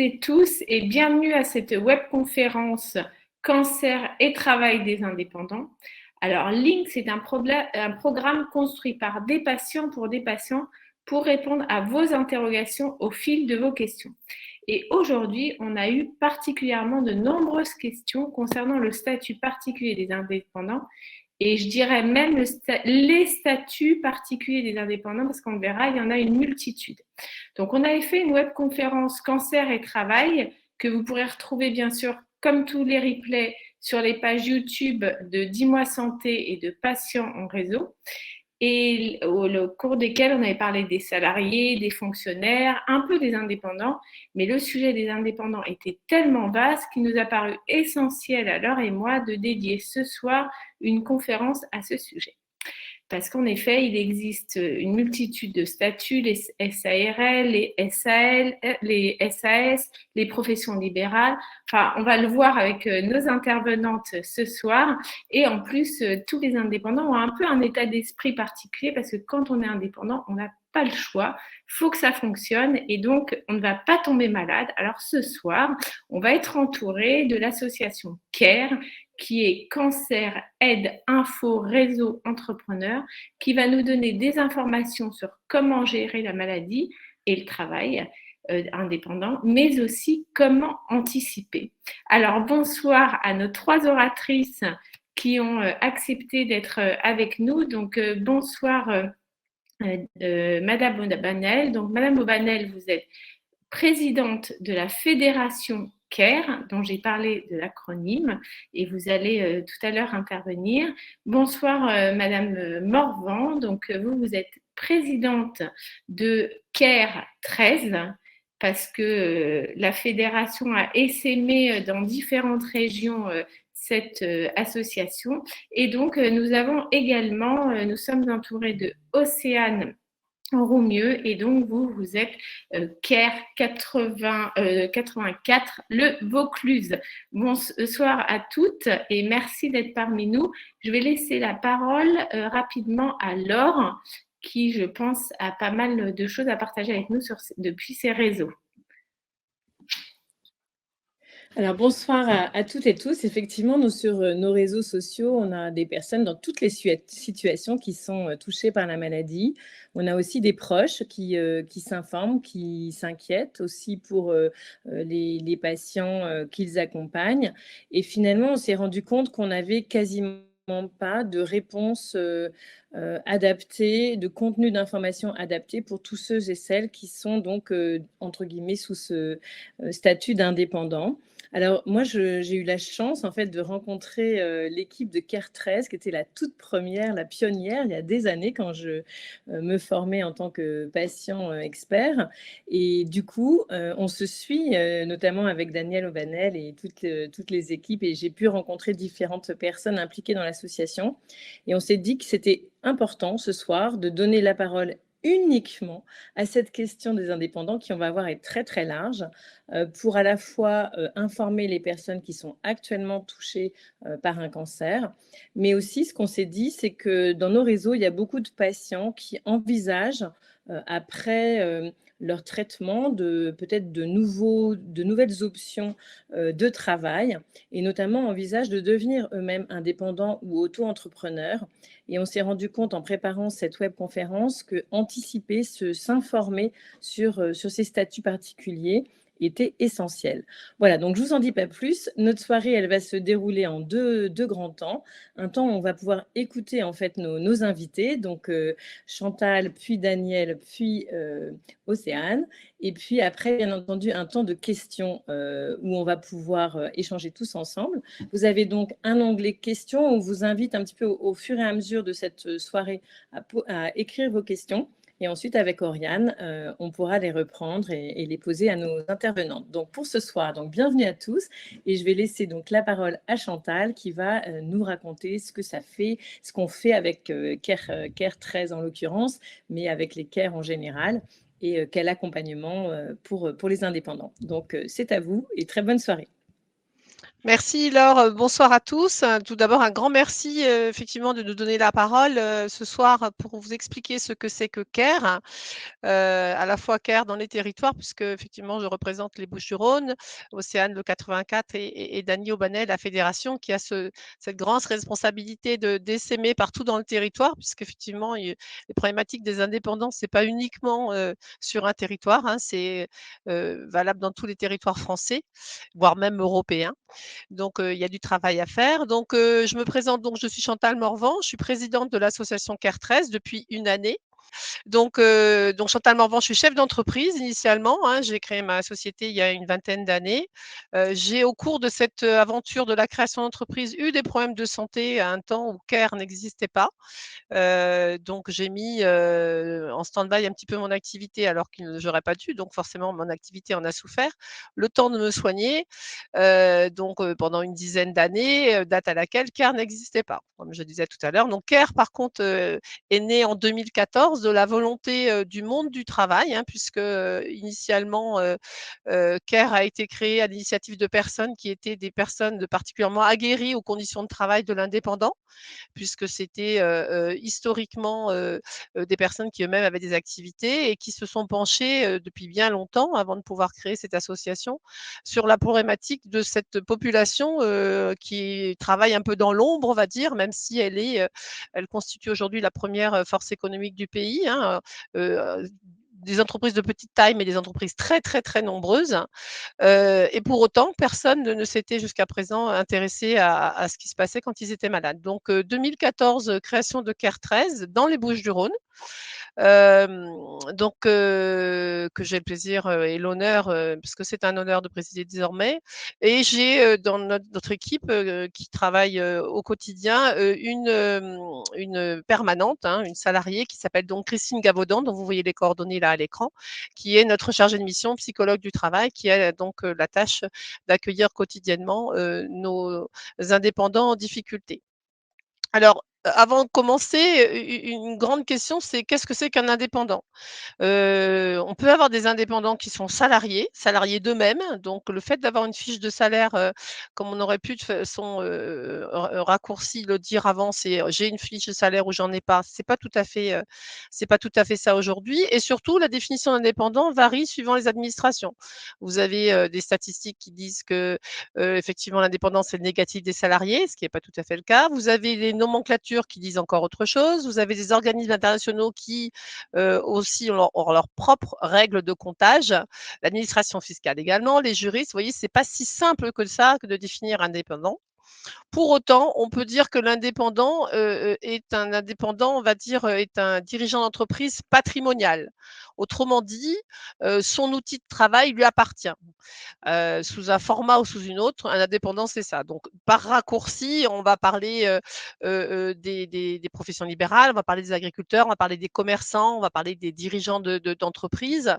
et tous et bienvenue à cette webconférence Cancer et travail des indépendants. Alors, Link, c'est un programme construit par des patients pour répondre à vos interrogations au fil de vos questions. Et aujourd'hui, on a eu particulièrement de nombreuses questions concernant le statut particulier des indépendants et je dirais même les statuts particuliers des indépendants parce qu'on verra, il y en a une multitude. Donc, on avait fait une webconférence Cancer et travail que vous pourrez retrouver bien sûr comme tous les replays sur les pages YouTube de Dis-moi Santé et de Patients en réseau et au cours desquels on avait parlé des salariés, des fonctionnaires, un peu des indépendants, mais le sujet des indépendants était tellement vaste qu'il nous a paru essentiel à Laure et moi de dédier ce soir une conférence à ce sujet. Parce qu'en effet, il existe une multitude de statuts, les SARL, les SAL, les SAS, les professions libérales. Enfin, on va le voir avec nos intervenantes ce soir. Et en plus, tous les indépendants ont un peu un état d'esprit particulier parce que quand on est indépendant, on n'a pas le choix. Il faut que ça fonctionne et donc on ne va pas tomber malade. Alors ce soir, on va être entouré de l'association CARE, qui est Cancer Aide Info Réseau Entrepreneur, qui va nous donner des informations sur comment gérer la maladie et le travail indépendant, mais aussi comment anticiper. Alors bonsoir à nos trois oratrices qui ont accepté d'être avec nous. Donc bonsoir Madame Aubanel. Donc Madame Aubanel, vous êtes présidente de la fédération CARE, dont j'ai parlé de l'acronyme, et vous allez tout à l'heure intervenir. Bonsoir, Madame Morvan. Donc, vous êtes présidente de CARE 13, parce que la fédération a essaimé dans différentes régions cette association. Et donc, nous sommes entourés de Océane Roumieux et donc vous êtes CARE 84, le Vaucluse. Bonsoir à toutes et merci d'être parmi nous. Je vais laisser la parole rapidement à Laure qui, je pense, a pas mal de choses à partager avec nous depuis ses réseaux. Alors bonsoir à toutes et tous. Effectivement, nous sur nos réseaux sociaux, on a des personnes dans toutes les situations qui sont touchées par la maladie. On a aussi des proches qui s'informent, qui s'inquiètent aussi pour les patients qu'ils accompagnent. Et finalement, on s'est rendu compte qu'on n'avait quasiment pas de réponse adaptée, de contenu d'information adapté pour tous ceux et celles qui sont donc, entre guillemets, sous ce statut d'indépendant. Alors moi, j'ai eu la chance en fait de rencontrer l'équipe de CARE 13, qui était la toute première, la pionnière, il y a des années quand je me formais en tant que patient expert. Et du coup, on se suit notamment avec Daniel Aubanel et toutes les équipes, et j'ai pu rencontrer différentes personnes impliquées dans l'association. Et on s'est dit que c'était important ce soir de donner la parole uniquement à cette question des indépendants qui, on va voir, est très très large pour à la fois informer les personnes qui sont actuellement touchées par un cancer, mais aussi ce qu'on s'est dit, c'est que dans nos réseaux, il y a beaucoup de patients qui envisagent après leur traitement peut-être de nouvelles options de travail et notamment envisagent de devenir eux-mêmes indépendants ou auto-entrepreneurs. Et on s'est rendu compte en préparant cette webconférence que anticiper, s'informer sur ces statuts particuliers était essentiel. Voilà, donc je ne vous en dis pas plus. Notre soirée, elle va se dérouler en deux grands temps. Un temps où on va pouvoir écouter en fait nos invités, donc Chantal, puis Daniel, puis Océane. Et puis après, bien entendu, un temps de questions où on va pouvoir échanger tous ensemble. Vous avez donc un onglet questions où on vous invite un petit peu au fur et à mesure de cette soirée à écrire vos questions. Et ensuite, avec Oriane, on pourra les reprendre et les poser à nos intervenantes. Donc, pour ce soir, donc, bienvenue à tous. Et je vais laisser donc la parole à Chantal qui va nous raconter ce que ça fait, ce qu'on fait avec CARE 13 en l'occurrence, mais avec les CARE en général et quel accompagnement pour les indépendants. Donc, c'est à vous et très bonne soirée. Merci Laure, bonsoir à tous. Tout d'abord, un grand merci effectivement de nous donner la parole ce soir pour vous expliquer ce que c'est que CARE. À la fois CARE dans les territoires, puisque effectivement je représente les Bouches-du-Rhône, Océane le 84 et Dany Aubanet, la fédération qui a cette grande responsabilité d'essaimer partout dans le territoire, puisqu'effectivement les problématiques des indépendants, c'est pas uniquement sur un territoire, hein, c'est valable dans tous les territoires français, voire même européens. Donc, il y a du travail à faire. Donc, je me présente, donc je suis Chantal Morvan, je suis présidente de l'association CARE 13 depuis une année. Donc Chantal Morvan, je suis chef d'entreprise initialement, hein. J'ai créé ma société il y a une vingtaine d'années. J'ai au cours de cette aventure de la création d'entreprise eu des problèmes de santé à un temps où CARE n'existait pas. Donc j'ai mis en stand-by un petit peu mon activité alors que j'aurais pas dû. Donc forcément, mon activité en a souffert. Le temps de me soigner, pendant une dizaine d'années, date à laquelle CARE n'existait pas, comme je disais tout à l'heure. Donc CARE, par contre, est né en 2014 de la volonté du monde du travail, hein, puisque initialement, CARE a été créé à l'initiative de personnes qui étaient des personnes particulièrement aguerries aux conditions de travail de l'indépendant, puisque c'était historiquement des personnes qui eux-mêmes avaient des activités et qui se sont penchées depuis bien longtemps, avant de pouvoir créer cette association, sur la problématique de cette population qui travaille un peu dans l'ombre, on va dire, même si elle constitue aujourd'hui la première force économique du pays, hein, des entreprises de petite taille, mais des entreprises très, très, très nombreuses. Et pour autant, personne ne s'était jusqu'à présent intéressé à ce qui se passait quand ils étaient malades. Donc, 2014, création de CARE 13 dans les Bouches-du-Rhône. Que j'ai le plaisir et l'honneur, parce que c'est un honneur de présider désormais. Et j'ai dans notre équipe qui travaille au quotidien une permanente, hein, une salariée qui s'appelle donc Christine Gavaudan, dont vous voyez les coordonnées là à l'écran, qui est notre chargée de mission, psychologue du travail, qui a donc la tâche d'accueillir quotidiennement nos indépendants en difficulté. Alors, avant de commencer, une grande question, c'est qu'est-ce que c'est qu'un indépendant? On peut avoir des indépendants qui sont salariés d'eux-mêmes. Donc le fait d'avoir une fiche de salaire, comme on aurait pu de façon, raccourcie le dire avant, c'est, j'ai une fiche de salaire ou j'en ai pas. C'est pas tout à fait ça aujourd'hui, et surtout la définition d'indépendant varie suivant les administrations. Vous avez, des statistiques qui disent que, effectivement l'indépendant c'est le négatif des salariés, ce qui est pas tout à fait le cas. Vous avez les nomenclatures qui disent encore autre chose. Vous avez des organismes internationaux qui aussi ont leurs propres règles de comptage, l'administration fiscale également, les juristes. Vous voyez, c'est pas si simple que ça que de définir indépendant. Pour autant, on peut dire que l'indépendant est un indépendant, on va dire, est un dirigeant d'entreprise patrimonial. Autrement dit, son outil de travail lui appartient. Sous un format ou sous une autre, un indépendant, c'est ça. Donc, par raccourci, on va parler des professions libérales, on va parler des agriculteurs, on va parler des commerçants, on va parler des dirigeants d'entreprises.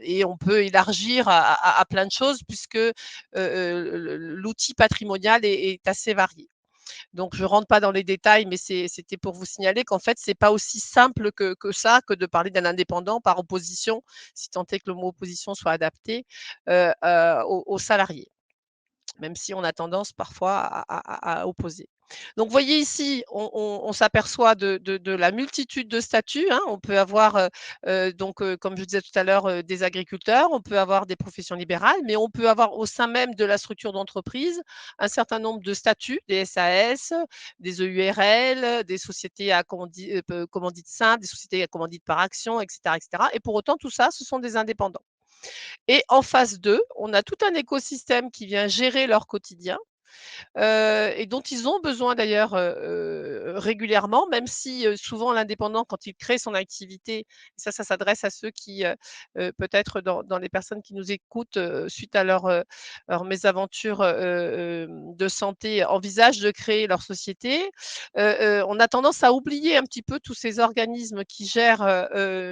Et on peut élargir à plein de choses puisque l'outil patrimonial est assez varié. Donc, je ne rentre pas dans les détails, mais c'était pour vous signaler qu'en fait, ce n'est pas aussi simple que ça, que de parler d'un indépendant par opposition, si tant est que le mot opposition soit adapté, aux salariés, même si on a tendance parfois à opposer. Donc, vous voyez ici, on s'aperçoit de la multitude de statuts, hein. On peut avoir, comme je disais tout à l'heure, des agriculteurs, on peut avoir des professions libérales, mais on peut avoir au sein même de la structure d'entreprise un certain nombre de statuts, des SAS, des EURL, des sociétés à commandite simple, des sociétés à commandite par action, etc., etc. Et pour autant, tout ça, ce sont des indépendants. Et en face d'eux, on a tout un écosystème qui vient gérer leur quotidien, et dont ils ont besoin d'ailleurs régulièrement, même si souvent l'indépendant, quand il crée son activité, ça s'adresse à ceux qui, peut-être dans les personnes qui nous écoutent, suite à leur mésaventure de santé, envisagent de créer leur société. On a tendance à oublier un petit peu tous ces organismes qui gèrent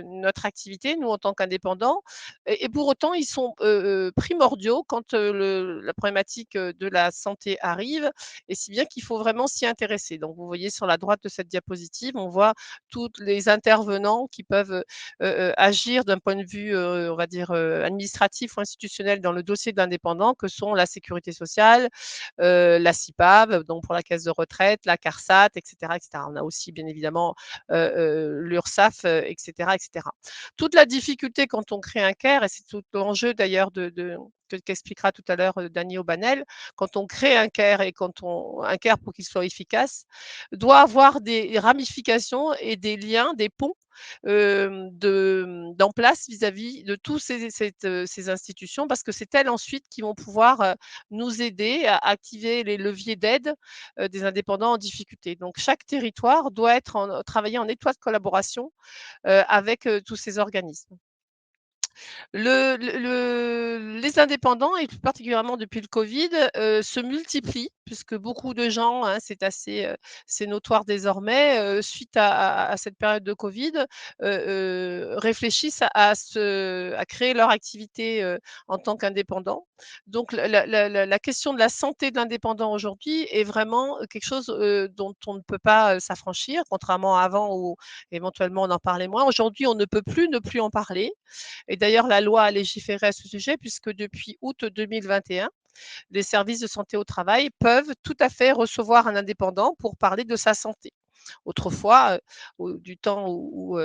notre activité, nous en tant qu'indépendants, et pour autant, ils sont primordiaux quand la problématique de la santé santé arrive, et si bien qu'il faut vraiment s'y intéresser. Donc vous voyez sur la droite de cette diapositive, on voit tous les intervenants qui peuvent, agir d'un point de vue, on va dire, administratif ou institutionnel dans le dossier de l'indépendant, que sont la sécurité sociale, la CIPAV, donc pour la caisse de retraite, la CARSAT, et cetera, et cetera. On a aussi bien évidemment, l'URSSAF, et cetera, et cetera. Toute la difficulté quand on crée un CARE, et c'est tout l'enjeu d'ailleurs qu'expliquera tout à l'heure, Dany Aubanel, quand on crée un CARE et un CARE pour qu'il soit efficace, doit avoir des ramifications et des liens, des ponts, d'en place vis-à-vis de tous ces institutions, parce que c'est elles ensuite qui vont pouvoir, nous aider à activer les leviers d'aide, des indépendants en difficulté. Donc chaque territoire doit travailler en étroite collaboration, avec, tous ces organismes. Les indépendants, et plus particulièrement depuis le Covid, se multiplient, puisque beaucoup de gens, hein, c'est notoire désormais, suite à cette période de Covid, réfléchissent à créer leur activité, en tant qu'indépendants. Donc la question de la santé de l'indépendant aujourd'hui est vraiment quelque chose, dont on ne peut pas, s'affranchir, contrairement à avant où éventuellement on en parlait moins. Aujourd'hui, on ne peut plus ne plus en parler, et d'ailleurs, la loi a légiféré à ce sujet, puisque depuis août 2021, les services de santé au travail peuvent tout à fait recevoir un indépendant pour parler de sa santé. Autrefois, du temps où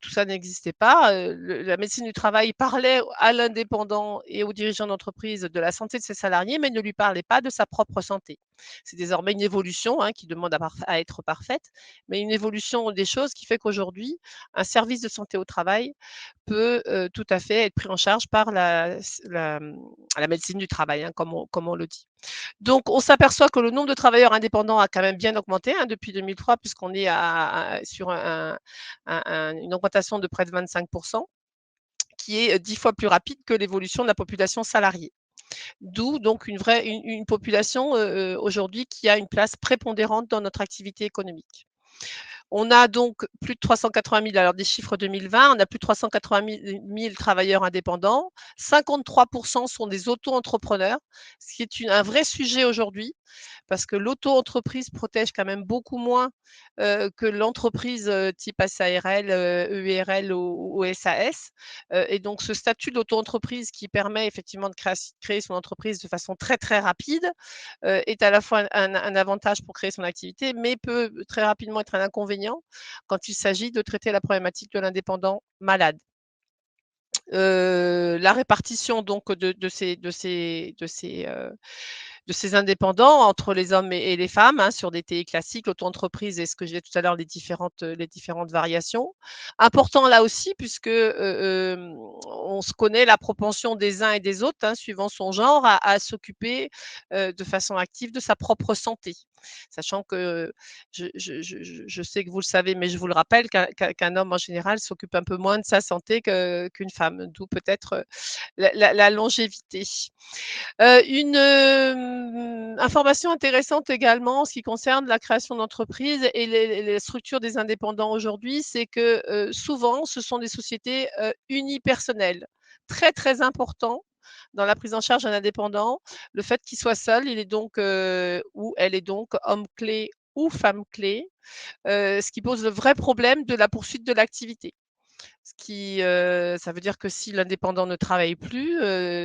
tout ça n'existait pas, la médecine du travail parlait à l'indépendant et aux dirigeants d'entreprise de la santé de ses salariés, mais ne lui parlait pas de sa propre santé. C'est désormais une évolution, hein, qui demande à être parfaite, mais une évolution des choses qui fait qu'aujourd'hui, un service de santé au travail peut, tout à fait être pris en charge par la médecine du travail, hein, comme on le dit. Donc on s'aperçoit que le nombre de travailleurs indépendants a quand même bien augmenté, hein, depuis 2003, puisqu'on est sur une augmentation de près de 25, qui est 10 fois plus rapide que l'évolution de la population salariée. D'où donc une population, aujourd'hui, qui a une place prépondérante dans notre activité économique. On a donc plus de 380 000, alors des chiffres 2020, on a plus de 380 000 travailleurs indépendants. 53 sont des auto-entrepreneurs, ce qui est un vrai sujet aujourd'hui, parce que l'auto-entreprise protège quand même beaucoup moins, que l'entreprise, type SARL, EURL ou SAS. Et donc ce statut d'auto-entreprise qui permet effectivement de créer son entreprise de façon très, très rapide, est à la fois un avantage pour créer son activité, mais peut très rapidement être un inconvénient quand il s'agit de traiter la problématique de l'indépendant malade. La répartition donc de ces indépendants entre les hommes et les femmes, hein, sur des TI classiques, l'auto-entreprise et ce que j'ai dit tout à l'heure, les différentes variations. Important là aussi, puisque on se connaît la propension des uns et des autres, hein, suivant son genre, à s'occuper de façon active de sa propre santé. Sachant que je sais que vous le savez, mais je vous le rappelle, qu'un homme en général s'occupe un peu moins de sa santé qu'une femme, d'où peut-être la longévité. Une information intéressante également en ce qui concerne la création d'entreprises et les structures des indépendants aujourd'hui, c'est que souvent, ce sont des sociétés unipersonnelles. Très, très important dans la prise en charge d'un indépendant, le fait qu'il soit seul, il est donc, ou elle est donc homme clé ou femme clé, ce qui pose le vrai problème de la poursuite de l'activité. Ça veut dire que si l'indépendant ne travaille plus,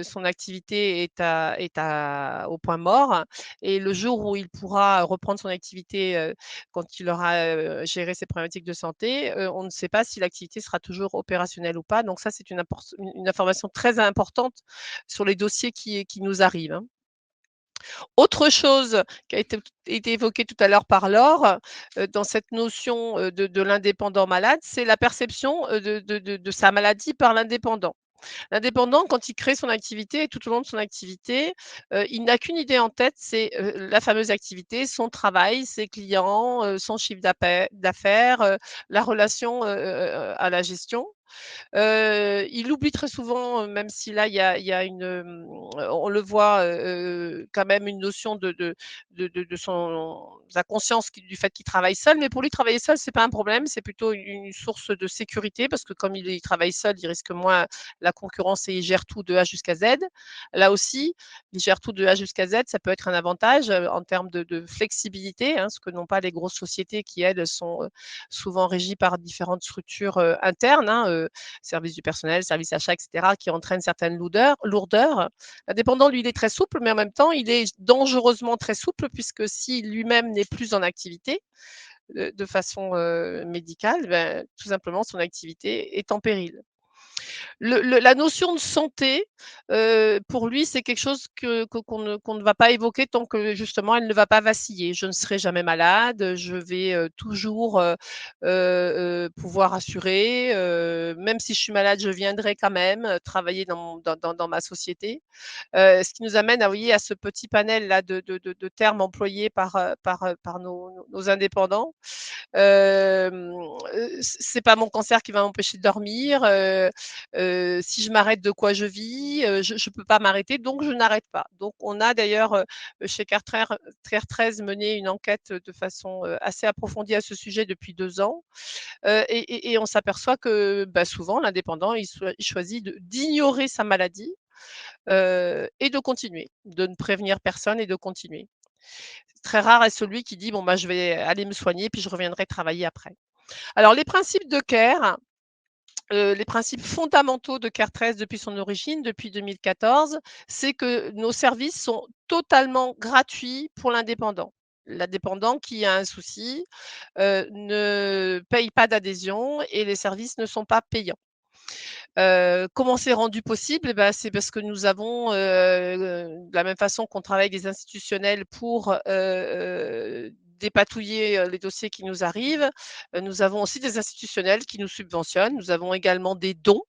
son activité au point mort, et le jour où il pourra reprendre son activité, quand il aura, géré ses problématiques de santé, on ne sait pas si l'activité sera toujours opérationnelle ou pas. Donc ça, c'est une information très importante sur les dossiers qui nous arrivent, hein. Autre chose qui a été évoquée tout à l'heure par Laure, dans cette notion, de l'indépendant malade, c'est la perception, de sa maladie par l'indépendant. L'indépendant, quand il crée son activité et tout au long de son activité, il n'a qu'une idée en tête, c'est, la fameuse activité, son travail, ses clients, son chiffre d'affaires, la relation, à la gestion. Il oublie très souvent, même si là il y a on le voit, quand même une notion de sa conscience du fait qu'il travaille seul, mais pour lui travailler seul, c'est pas un problème, c'est plutôt une source de sécurité parce que comme il travaille seul, il risque moins la concurrence et il gère tout de A jusqu'à Z. Là aussi, il gère tout de A jusqu'à Z, ça peut être un avantage, en termes de flexibilité, hein, ce que n'ont pas les grosses sociétés qui, elles, sont, souvent régies par différentes structures, internes, hein, service du personnel, service achat, etc., qui entraînent certaines lourdeurs. L'indépendant, lui, il est très souple, mais en même temps, il est dangereusement très souple puisque s'il lui-même n'est plus en activité, de façon médicale, ben, tout simplement, son activité est en péril. La notion de santé, pour lui, c'est quelque chose qu'on ne va pas évoquer tant que justement elle ne va pas vaciller. Je ne serai jamais malade, je vais, toujours, pouvoir assurer, même si je suis malade, je viendrai quand même, travailler dans ma société. Ce qui nous amène à, vous voyez, à ce petit panel là de termes employés par nos indépendants. C'est pas mon cancer qui va m'empêcher de dormir, si je m'arrête, de quoi je vis? Je ne peux pas m'arrêter, donc je n'arrête pas. Donc on a d'ailleurs, chez CARE13 mené une enquête, de façon, assez approfondie à ce sujet depuis 2 ans, et on s'aperçoit que, bah, souvent l'indépendant il choisit d'ignorer sa maladie, et de continuer, de ne prévenir personne et de continuer. Très rare est celui qui dit: «Bon, bah, je vais aller me soigner, puis je reviendrai travailler après». Alors les principes de CARE, les principes fondamentaux de CARE13 depuis son origine, depuis 2014, c'est que nos services sont totalement gratuits pour l'indépendant. L'indépendant qui a un souci, ne paye pas d'adhésion et les services ne sont pas payants. Comment c'est rendu possible? Et bah, c'est parce que nous avons, de la même façon qu'on travaille avec des institutionnels pour, dépatouiller, les dossiers qui nous arrivent, nous avons aussi des institutionnels qui nous subventionnent. Nous avons également des dons.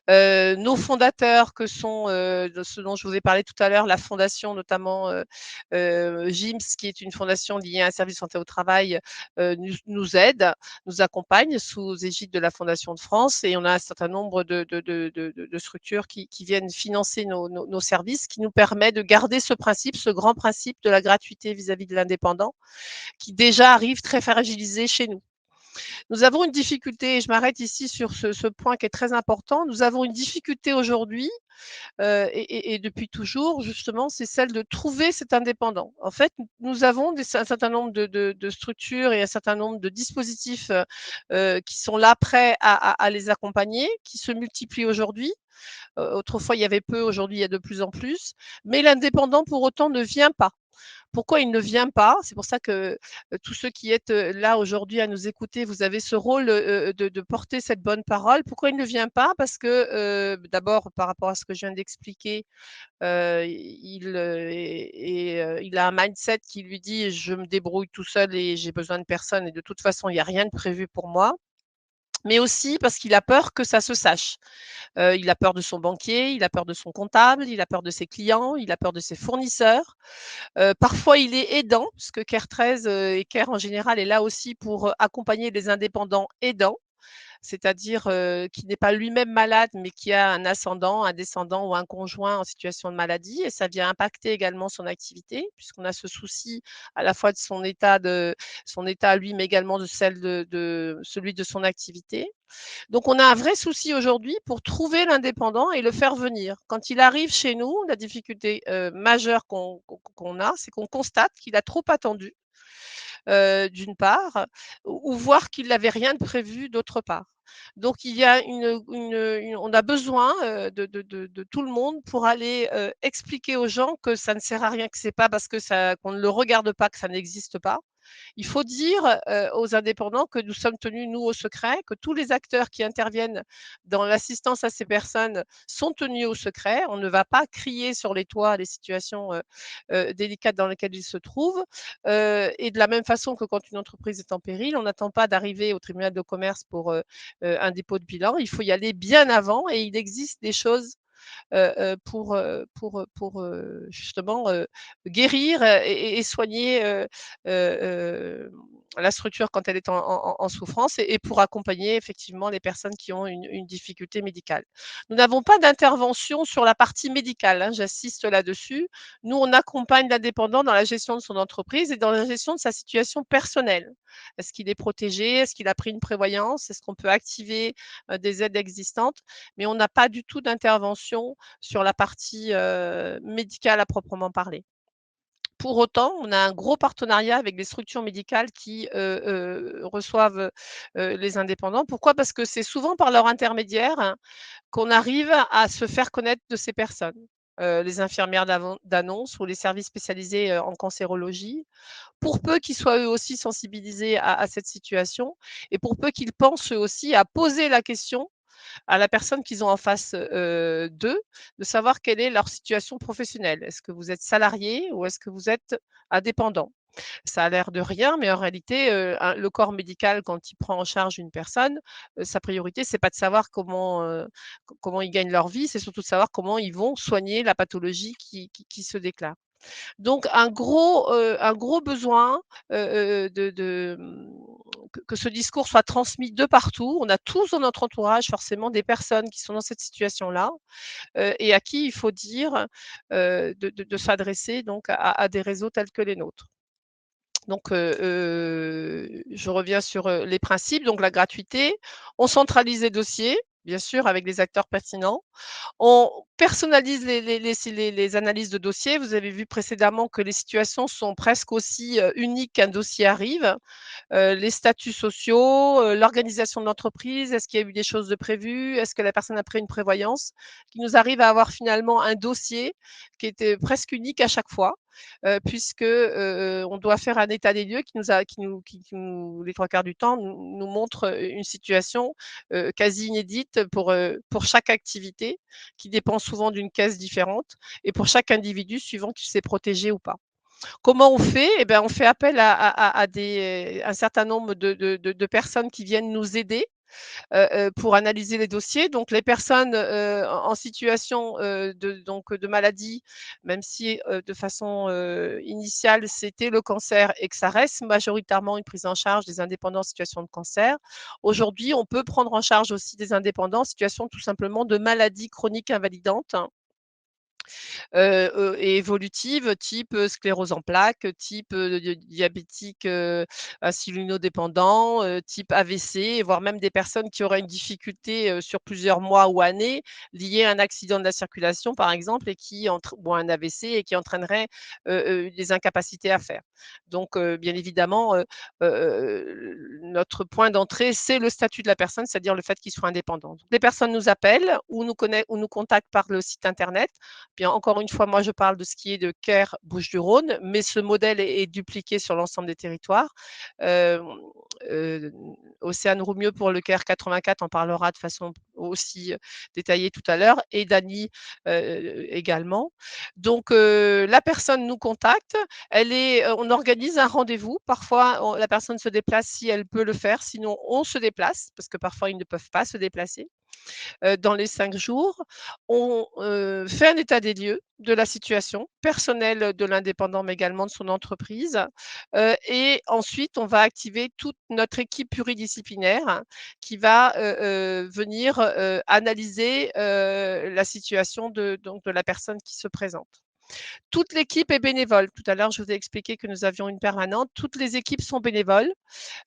Nos fondateurs que sont, de ce dont je vous ai parlé tout à l'heure, la fondation notamment, GIMS, qui est une fondation liée à un service santé au travail, nous aide, nous accompagne sous égide de la Fondation de France et on a un certain nombre de structures qui viennent financer nos services, qui nous permet de garder ce principe, ce grand principe de la gratuité vis-à-vis de l'indépendant, qui déjà arrive très fragilisé chez nous. Nous avons une difficulté et je m'arrête ici sur ce point qui est très important. Nous avons une difficulté aujourd'hui, et depuis toujours justement, c'est celle de trouver cet indépendant. En fait, nous avons un certain nombre de structures et un certain nombre de dispositifs, qui sont là prêts à les accompagner, qui se multiplient aujourd'hui. Autrefois, il y avait peu, aujourd'hui, il y a de plus en plus, mais l'indépendant pour autant ne vient pas. Pourquoi il ne vient pas? C'est pour ça que, tous ceux qui êtes, là aujourd'hui à nous écouter, vous avez ce rôle, de porter cette bonne parole. Pourquoi il ne vient pas? Parce que, d'abord par rapport à ce que je viens d'expliquer, il a un mindset qui lui dit: «Je me débrouille tout seul et j'ai besoin de personne et de toute façon, il n'y a rien de prévu pour moi». Mais aussi parce qu'il a peur que ça se sache. Il a peur de son banquier, il a peur de son comptable, il a peur de ses clients, il a peur de ses fournisseurs. Parfois, il est aidant, parce que CARE13, et CARE en général est là aussi pour, accompagner les indépendants aidants, c'est-à-dire, qui n'est pas lui-même malade, mais qui a un ascendant, un descendant ou un conjoint en situation de maladie et ça vient impacter également son activité, puisqu'on a ce souci à la fois de son état à lui, mais également de celle de celui de son activité. Donc on a un vrai souci aujourd'hui pour trouver l'indépendant et le faire venir. Quand il arrive chez nous, la difficulté, majeure qu'on a, c'est qu'on constate qu'il a trop attendu, d'une part, ou voire qu'il n'avait rien de prévu d'autre part. Donc il y a on a besoin, de tout le monde pour aller, expliquer aux gens que ça ne sert à rien, que c'est pas parce que ça qu'on ne le regarde pas que ça n'existe pas. Il faut dire, aux indépendants que nous sommes tenus, nous, au secret, que tous les acteurs qui interviennent dans l'assistance à ces personnes sont tenus au secret. On ne va pas crier sur les toits les situations, délicates dans lesquelles ils se trouvent, et de la même façon que quand une entreprise est en péril, on n'attend pas d'arriver au tribunal de commerce pour, un dépôt de bilan. Il faut y aller bien avant et il existe des choses justement, guérir, et soigner, la structure quand elle est en souffrance et pour accompagner effectivement les personnes qui ont une difficulté médicale. Nous n'avons pas d'intervention sur la partie médicale, hein, j'insiste là-dessus. Nous, on accompagne l'indépendant dans la gestion de son entreprise et dans la gestion de sa situation personnelle. Est-ce qu'il est protégé? Est-ce qu'il a pris une prévoyance? Est-ce qu'on peut activer des aides existantes? Mais on n'a pas du tout d'intervention sur la partie médicale à proprement parler. Pour autant, on a un gros partenariat avec des structures médicales qui reçoivent les indépendants. Pourquoi? Parce que c'est souvent par leur intermédiaire, hein, qu'on arrive à se faire connaître de ces personnes. Les infirmières d'annonce ou les services spécialisés en cancérologie, pour peu qu'ils soient eux aussi sensibilisés à cette situation et pour peu qu'ils pensent eux aussi à poser la question à la personne qu'ils ont en face d'eux, de savoir quelle est leur situation professionnelle. Est-ce que vous êtes salarié ou est-ce que vous êtes indépendant? Ça a l'air de rien, mais en réalité, le corps médical, quand il prend en charge une personne, sa priorité, c'est pas de savoir comment ils gagnent leur vie, c'est surtout de savoir comment ils vont soigner la pathologie qui se déclare. Donc un gros besoin, que ce discours soit transmis de partout. On a tous dans notre entourage forcément des personnes qui sont dans cette situation-là, et à qui il faut dire, de s'adresser donc à des réseaux tels que les nôtres. Donc, je reviens sur, les principes, donc la gratuité. On centralise les dossiers, bien sûr, avec les acteurs pertinents. On personnalise les analyses de dossiers. Vous avez vu précédemment que les situations sont presque aussi, uniques qu'un dossier arrive. Les statuts sociaux, l'organisation de l'entreprise, est-ce qu'il y a eu des choses de prévues? Est-ce que la personne a pris une prévoyance? Qui nous arrive à avoir finalement un dossier qui était presque unique à chaque fois, puisque, on doit faire un état des lieux qui nous les 3 quarts du temps nous montre, une situation, quasi inédite pour chaque activité, qui dépend souvent d'une caisse différente et pour chaque individu suivant qu'il s'est protégé ou pas. Comment on fait? Eh ben, on fait appel à un certain nombre de personnes qui viennent nous aider, pour analyser les dossiers. Donc les personnes, en situation, de maladie, même si, de façon, initiale, c'était le cancer et que ça reste majoritairement une prise en charge des indépendants en situation de cancer. Aujourd'hui, on peut prendre en charge aussi des indépendants en situation tout simplement de maladie chronique invalidante, et évolutive, type, sclérose en plaques, type, diabétique, insulinodépendant, type AVC, voire même des personnes qui auraient une difficulté, sur plusieurs mois ou années liée à un accident de la circulation, par exemple, et qui entre ou un AVC et qui entraînerait, des incapacités à faire. Donc, bien évidemment, notre point d'entrée, c'est le statut de la personne, c'est-à-dire le fait qu'il soit indépendant. Donc les personnes nous appellent ou nous contactent par le site internet. Bien, encore une fois, moi, je parle de ce qui est de Caire Bouches-du-Rhône, mais ce modèle est dupliqué sur l'ensemble des territoires. Hem, heu, Océane Roumieux pour le Caire 84 en parlera de façon aussi, détaillée tout à l'heure et Dany, également. Donc, la personne nous contacte, on organise un rendez-vous. Parfois, la personne se déplace si elle peut le faire, sinon on se déplace parce que parfois ils ne peuvent pas se déplacer. Dans les 5 jours. On, fait un état des lieux de la situation personnelle de l'indépendant, mais également de son entreprise, et ensuite on va activer toute notre équipe pluridisciplinaire qui va, venir, analyser, la situation de la personne qui se présente. Toute l'équipe est bénévole. Tout à l'heure, je vous ai expliqué que nous avions une permanente. Toutes les équipes sont bénévoles.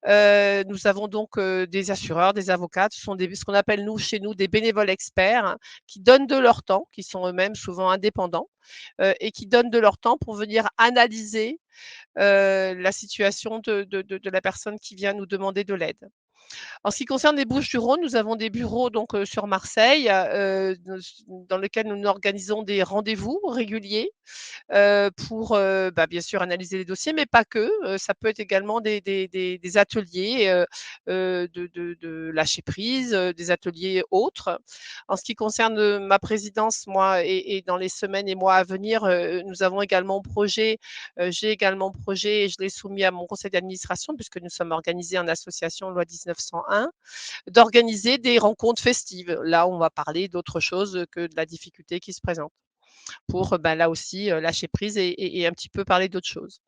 Nous avons donc, des assureurs, des avocats, ce sont ce qu'on appelle chez nous des bénévoles experts, hein, qui donnent de leur temps, qui sont eux-mêmes souvent indépendants, et qui donnent de leur temps pour venir analyser, la situation de la personne qui vient nous demander de l'aide. En ce qui concerne les Bouches-du-Rhône, nous avons des bureaux donc, sur Marseille, dans lesquels nous organisons des rendez-vous réguliers, pour, bien sûr analyser les dossiers, mais pas que. Ça peut être également des ateliers, de lâcher prise, des ateliers autres. En ce qui concerne, ma présidence, moi et dans les semaines et mois à venir, nous avons également projet, j'ai également projet et je l'ai soumis à mon conseil d'administration puisque nous sommes organisés en association loi 1901, d'organiser des rencontres festives. Là, on va parler d'autre chose que de la difficulté qui se présente. pour là aussi lâcher prise et un petit peu parler d'autres choses.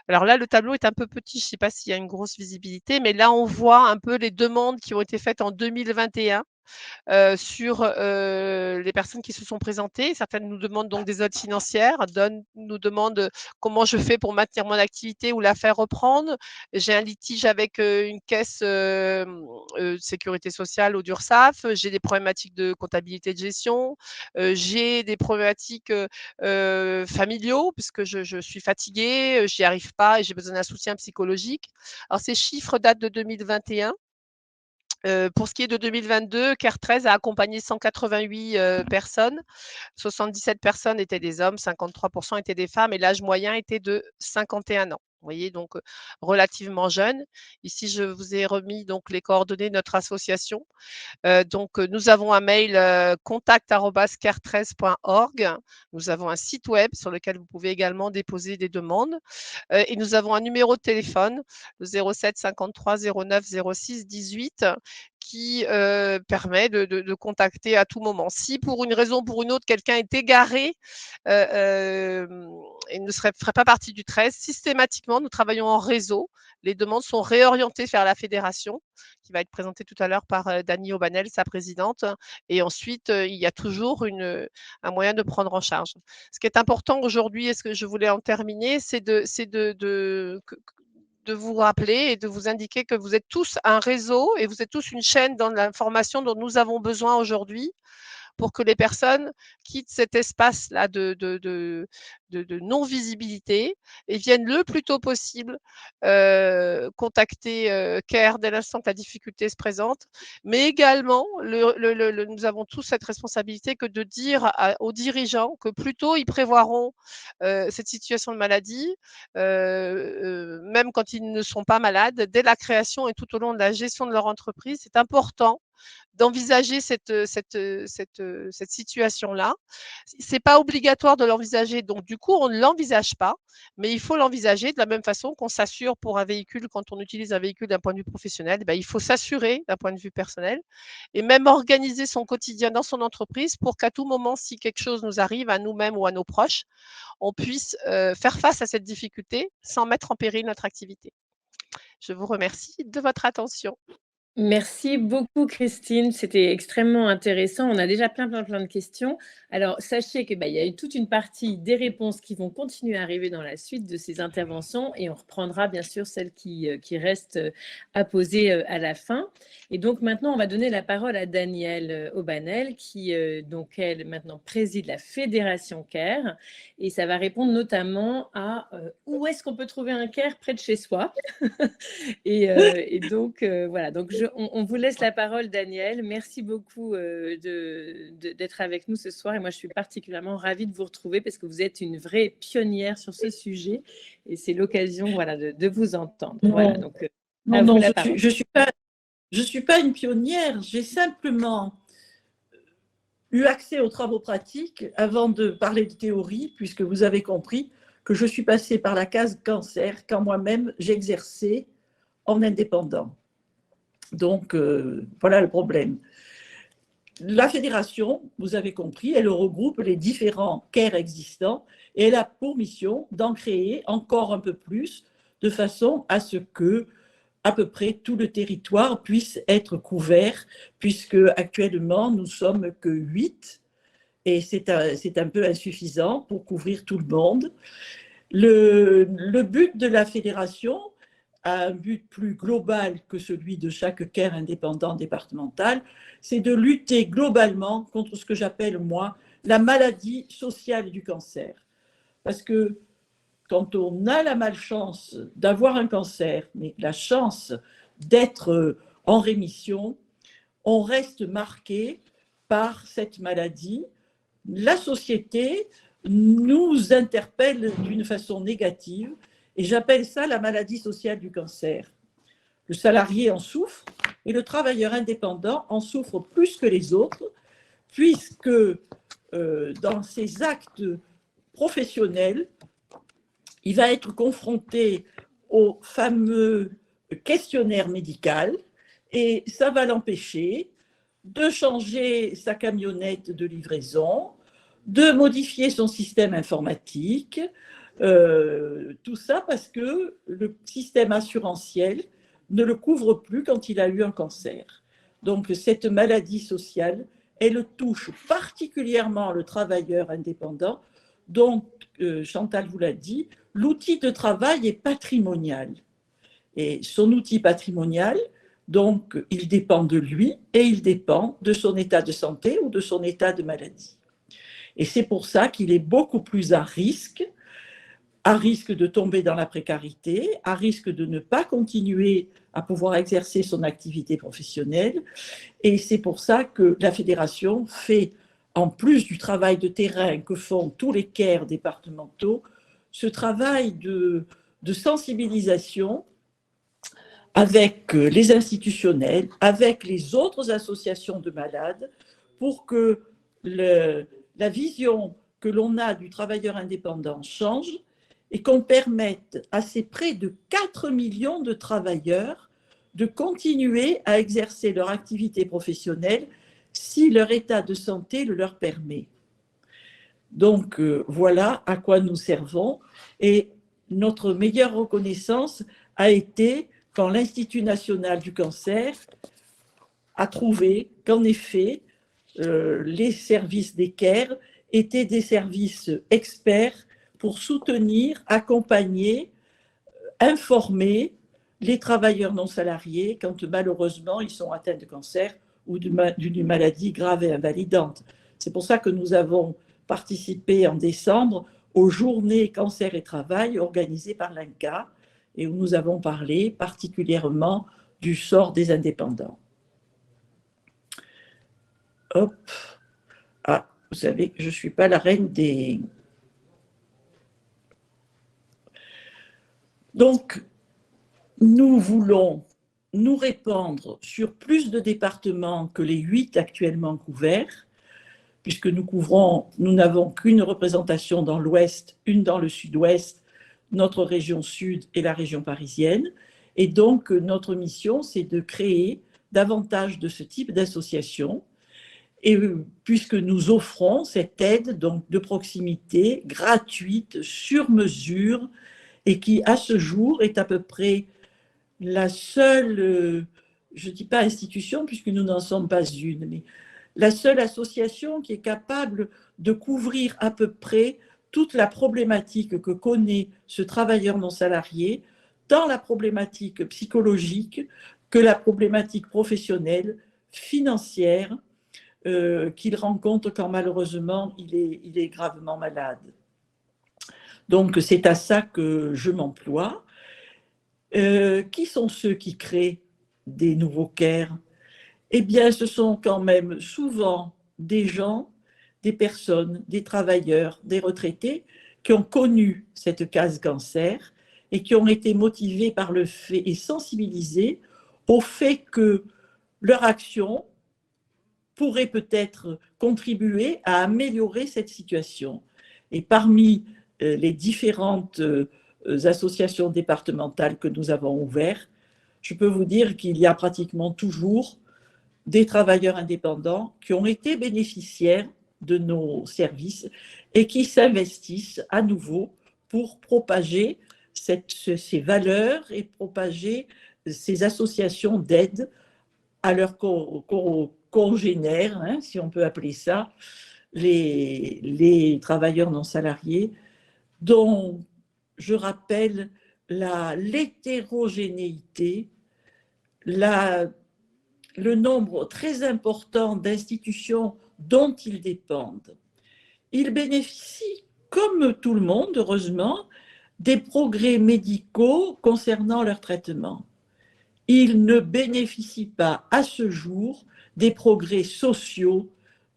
Alors là, le tableau est un peu petit, je ne sais pas s'il y a une grosse visibilité, mais là, on voit un peu les demandes qui ont été faites en 2021 sur les personnes qui se sont présentées. Certaines nous demandent donc des aides financières, nous demandent comment je fais pour maintenir mon activité ou la faire reprendre. J'ai un litige avec une caisse de sécurité sociale ou d'URSSAF. J'ai des problématiques de comptabilité de gestion. J'ai des problématiques familiaux puisque je suis fatiguée, j'y arrive pas et j'ai besoin d'un soutien psychologique. Alors ces chiffres datent de 2021. Pour ce qui est de 2022, CARE 13 a accompagné 188 personnes. 77 personnes étaient des hommes, 53% étaient des femmes et l'âge moyen était de 51 ans. Vous voyez, donc relativement jeune. Ici, je vous ai remis donc les coordonnées de notre association. Nous avons un mail contact@care13.org. Nous avons un site web sur lequel vous pouvez également déposer des demandes. Et nous avons un numéro de téléphone, le 07 53 09 06 18, qui permet de contacter à tout moment. Si pour une raison ou pour une autre, quelqu'un est égaré et ne ferait pas partie du 13, systématiquement, nous travaillons en réseau. Les demandes sont réorientées vers la fédération, qui va être présentée tout à l'heure par Dany Aubanel, sa présidente. Et ensuite, il y a toujours un moyen de prendre en charge. Ce qui est important aujourd'hui, et ce que je voulais en terminer, c'est de vous rappeler et de vous indiquer que vous êtes tous un réseau et vous êtes tous une chaîne dans l'information dont nous avons besoin aujourd'hui pour que les personnes quittent cet espace-là de non-visibilité et viennent le plus tôt possible contacter CARE dès l'instant que la difficulté se présente. Mais également, nous avons tous cette responsabilité que de dire aux dirigeants que plus tôt ils prévoiront cette situation de maladie, même quand ils ne sont pas malades, dès la création et tout au long de la gestion de leur entreprise, c'est important d'envisager cette situation-là. Ce n'est pas obligatoire de l'envisager, donc du coup, on ne l'envisage pas, mais il faut l'envisager de la même façon qu'on s'assure pour un véhicule, quand on utilise un véhicule d'un point de vue professionnel, il faut s'assurer d'un point de vue personnel et même organiser son quotidien dans son entreprise pour qu'à tout moment, si quelque chose nous arrive à nous-mêmes ou à nos proches, on puisse faire face à cette difficulté sans mettre en péril notre activité. Je vous remercie de votre attention. Merci beaucoup, Christine. C'était extrêmement intéressant. On a déjà plein de questions. Alors, sachez qu'il y a eu toute une partie des réponses qui vont continuer à arriver dans la suite de ces interventions et on reprendra bien sûr celles qui restent à poser à la fin. Et donc, maintenant, on va donner la parole à Danielle Aubanel qui, donc, elle, maintenant, préside la Fédération CARE et ça va répondre notamment à où est-ce qu'on peut trouver un CARE près de chez soi. Et donc, voilà. Donc, on vous laisse la parole, Danielle. Merci beaucoup d'être avec nous ce soir. Et moi, je suis particulièrement ravie de vous retrouver parce que vous êtes une vraie pionnière sur ce sujet. Et c'est l'occasion de vous entendre. Non, voilà, donc, non, je suis pas une pionnière. J'ai simplement eu accès aux travaux pratiques avant de parler de théorie, puisque vous avez compris que je suis passée par la case cancer quand moi-même j'exerçais en indépendant. Donc, voilà le problème. La fédération, vous avez compris, elle regroupe les différents CARE existants et elle a pour mission d'en créer encore un peu plus de façon à ce que à peu près tout le territoire puisse être couvert, puisque actuellement nous sommes que 8 et c'est un peu insuffisant pour couvrir tout le monde. Le but de la fédération a un but plus global que celui de chaque CARE indépendant départemental, c'est de lutter globalement contre ce que j'appelle, moi, la maladie sociale du cancer. Parce que quand on a la malchance d'avoir un cancer, mais la chance d'être en rémission, on reste marqué par cette maladie. La société nous interpelle d'une façon négative et j'appelle ça la maladie sociale du cancer. Le salarié en souffre et le travailleur indépendant en souffre plus que les autres, puisque dans ses actes professionnels, il va être confronté au fameux questionnaire médical et ça va l'empêcher de changer sa camionnette de livraison, de modifier son système informatique, tout ça parce que le système assurantiel ne le couvre plus quand il a eu un cancer. Donc cette maladie sociale, elle touche particulièrement le travailleur indépendant, dont, Chantal vous l'a dit, l'outil de travail est patrimonial. Et son outil patrimonial, donc, il dépend de lui et il dépend de son état de santé ou de son état de maladie. Et c'est pour ça qu'il est beaucoup plus à risque de tomber dans la précarité, à risque de ne pas continuer à pouvoir exercer son activité professionnelle. Et c'est pour ça que la fédération fait, en plus du travail de terrain que font tous les CARE départementaux, ce travail de sensibilisation avec les institutionnels, avec les autres associations de malades, pour que la vision que l'on a du travailleur indépendant change et qu'on permette à ces près de 4 millions de travailleurs de continuer à exercer leur activité professionnelle si leur état de santé le leur permet. Donc voilà à quoi nous servons, et notre meilleure reconnaissance a été quand l'Institut national du cancer a trouvé qu'en effet, les services des CARE étaient des services experts pour soutenir, accompagner, informer les travailleurs non salariés quand malheureusement ils sont atteints de cancer ou d'une maladie grave et invalidante. C'est pour ça que nous avons participé en décembre aux journées cancer et travail organisées par l'INCa, et où nous avons parlé particulièrement du sort des indépendants. Hop. Ah, vous savez que je ne suis pas la reine des... Donc, nous voulons nous répandre sur plus de départements que les 8 actuellement couverts, puisque nous n'avons qu'une représentation dans l'Ouest, une dans le Sud-Ouest, notre région Sud et la région parisienne. Et donc, notre mission, c'est de créer davantage de ce type d'associations, et puisque nous offrons cette aide donc, de proximité, gratuite, sur mesure, et qui, à ce jour, est à peu près la seule, je ne dis pas institution, puisque nous n'en sommes pas une, mais la seule association qui est capable de couvrir à peu près toute la problématique que connaît ce travailleur non salarié, tant la problématique psychologique que la problématique professionnelle, financière, qu'il rencontre quand malheureusement il est gravement malade. Donc c'est à ça que je m'emploie. Qui sont ceux qui créent des nouveaux CARE? Eh bien, ce sont quand même souvent des gens, des personnes, des travailleurs, des retraités qui ont connu cette case cancer et qui ont été motivés par le fait et sensibilisés au fait que leur action pourrait peut-être contribuer à améliorer cette situation. Et parmi les différentes associations départementales que nous avons ouvertes, je peux vous dire qu'il y a pratiquement toujours des travailleurs indépendants qui ont été bénéficiaires de nos services et qui s'investissent à nouveau pour propager ces valeurs et propager ces associations d'aide à leurs congénères, hein, si on peut appeler ça, les travailleurs non salariés, dont je rappelle l'hétérogénéité, le nombre très important d'institutions dont ils dépendent. Ils bénéficient, comme tout le monde, heureusement, des progrès médicaux concernant leur traitement. Ils ne bénéficient pas à ce jour des progrès sociaux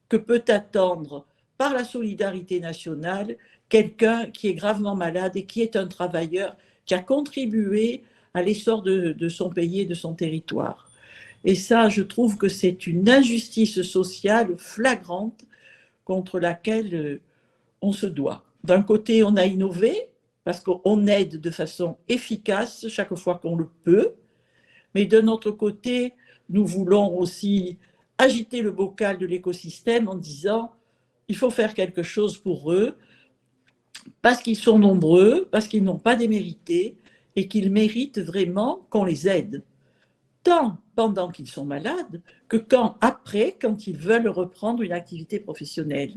que peut attendre par la solidarité nationale quelqu'un qui est gravement malade et qui est un travailleur qui a contribué à l'essor de son pays et de son territoire. Et ça, je trouve que c'est une injustice sociale flagrante contre laquelle on se doit. D'un côté, on a innové parce qu'on aide de façon efficace chaque fois qu'on le peut, mais d'un autre côté, nous voulons aussi agiter le bocal de l'écosystème en disant il faut faire quelque chose pour eux, parce qu'ils sont nombreux, parce qu'ils n'ont pas démérité et qu'ils méritent vraiment qu'on les aide, tant pendant qu'ils sont malades que après, quand ils veulent reprendre une activité professionnelle.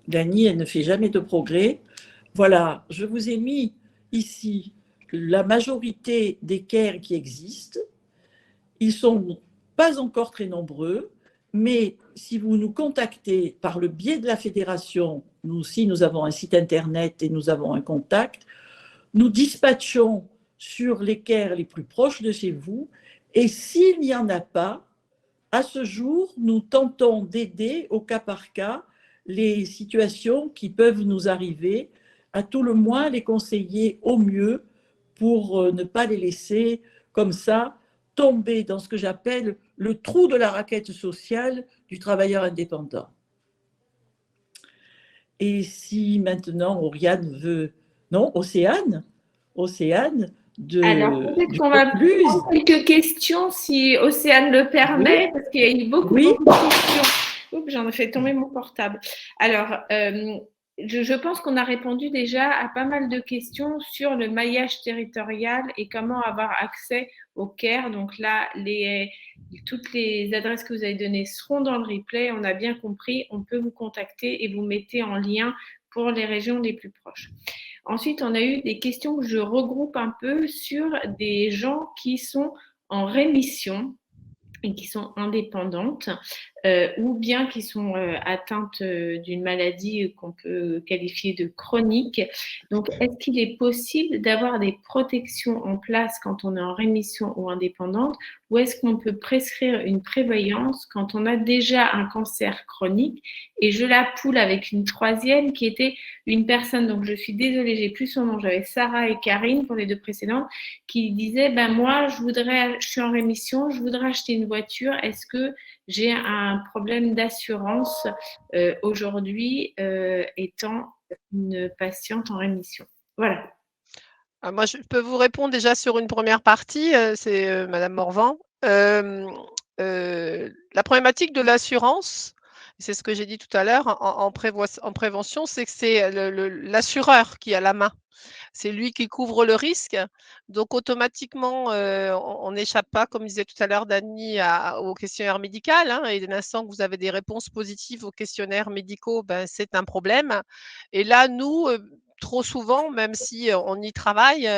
Dany, elle ne fait jamais de progrès. Voilà, je vous ai mis ici la majorité des CARE qui existent. Ils ne sont pas encore très nombreux, mais si vous nous contactez par le biais de la fédération, nous aussi nous avons un site internet et nous avons un contact, nous dispatchons sur les CARE les plus proches de chez vous, et s'il n'y en a pas, à ce jour, nous tentons d'aider au cas par cas les situations qui peuvent nous arriver, à tout le moins les conseiller au mieux pour ne pas les laisser comme ça tomber dans ce que j'appelle le trou de la raquette sociale du travailleur indépendant. Et si maintenant Oriane veut... Non, Océane de... Alors, peut-être qu'on va prendre quelques questions, si Océane le permet, parce qu'il y a eu beaucoup de questions. Oups, j'en ai fait tomber mon portable. Alors, je pense qu'on a répondu déjà à pas mal de questions sur le maillage territorial et comment avoir accès au CARE. Donc là, toutes les adresses que vous avez données seront dans le replay. On a bien compris, on peut vous contacter et vous mettez en lien pour les régions les plus proches. Ensuite, on a eu des questions que je regroupe un peu sur des gens qui sont en rémission et qui sont indépendantes ou bien qui sont atteintes d'une maladie qu'on peut qualifier de chronique. Donc, est-ce qu'il est possible d'avoir des protections en place quand on est en rémission ou indépendante, ou est-ce qu'on peut prescrire une prévoyance quand on a déjà un cancer chronique? Et je la poule avec une troisième qui était une personne, donc je suis désolée, j'ai plus son nom, j'avais Sarah et Karine pour les deux précédentes, qui disaient, ben moi, je suis en rémission, je voudrais acheter une voiture, est-ce que j'ai un problème d'assurance aujourd'hui étant une patiente en rémission? Voilà. Moi, je peux vous répondre déjà sur une première partie, c'est Madame Morvan. La problématique de l'assurance, c'est ce que j'ai dit tout à l'heure en prévention, c'est que c'est l'assureur qui a la main. C'est lui qui couvre le risque. Donc, automatiquement, on n'échappe pas, comme disait tout à l'heure Dany, au questionnaire médical. Hein, et dès l'instant que vous avez des réponses positives aux questionnaires médicaux, ben, c'est un problème. Et là, nous, trop souvent, même si on y travaille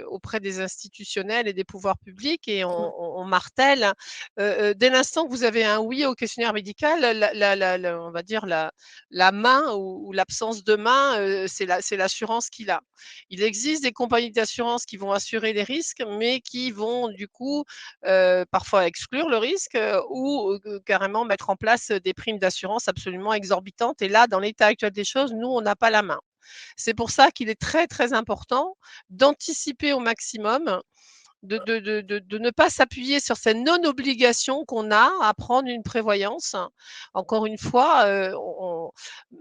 auprès des institutionnels et des pouvoirs publics et on martèle, dès l'instant que vous avez un oui au questionnaire médical, on va dire la main ou l'absence de main, c'est l'assurance qu'il a. Il existe des compagnies d'assurance qui vont assurer les risques, mais qui vont du coup parfois exclure le risque ou carrément mettre en place des primes d'assurance absolument exorbitantes. Et là, dans l'état actuel des choses, nous, on n'a pas la main. C'est pour ça qu'il est très, très important d'anticiper au maximum, de ne pas s'appuyer sur cette non-obligation qu'on a à prendre une prévoyance. Encore une fois,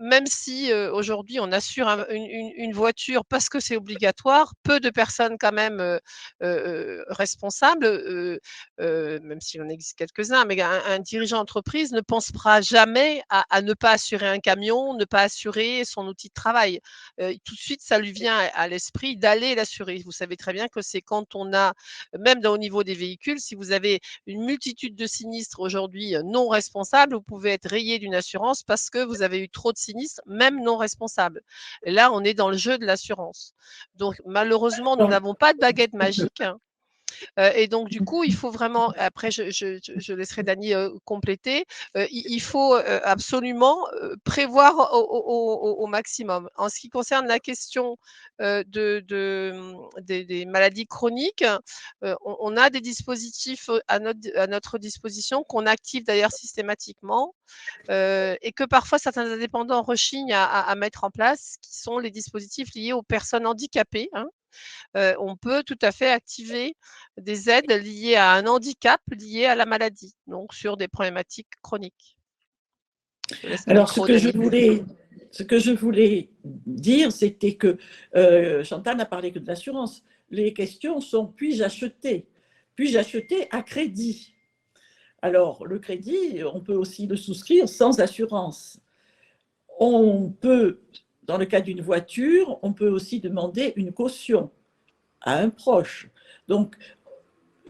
même si aujourd'hui on assure une voiture parce que c'est obligatoire, peu de personnes quand même responsables, même s'il en existe quelques-uns, mais un dirigeant d'entreprise ne pensera jamais à ne pas assurer un camion, ne pas assurer son outil de travail. Tout de suite, ça lui vient à l'esprit d'aller l'assurer. Vous savez très bien que c'est quand on a, même au niveau des véhicules, si vous avez une multitude de sinistres aujourd'hui non responsables, vous pouvez être rayé d'une assurance parce que vous avez eu trop de sinistres, même non responsables. Et là, on est dans le jeu de l'assurance. Donc, malheureusement, nous n'avons pas de baguette magique. Et donc, du coup, il faut vraiment, après, je laisserai Dany compléter, il faut absolument prévoir au maximum. En ce qui concerne la question des maladies chroniques, on a des dispositifs à notre disposition qu'on active d'ailleurs systématiquement et que parfois certains indépendants rechignent à mettre en place, qui sont les dispositifs liés aux personnes handicapées. Hein. On peut tout à fait activer des aides liées à un handicap lié à la maladie, donc sur des problématiques chroniques. Alors, ce que je voulais dire, c'était que Chantal n'a parlé que de l'assurance, les questions sont puis-je acheter? Puis-je acheter à crédit? Alors, le crédit, on peut aussi le souscrire sans assurance. On peut, dans le cas d'une voiture, on peut aussi demander une caution à un proche. Donc,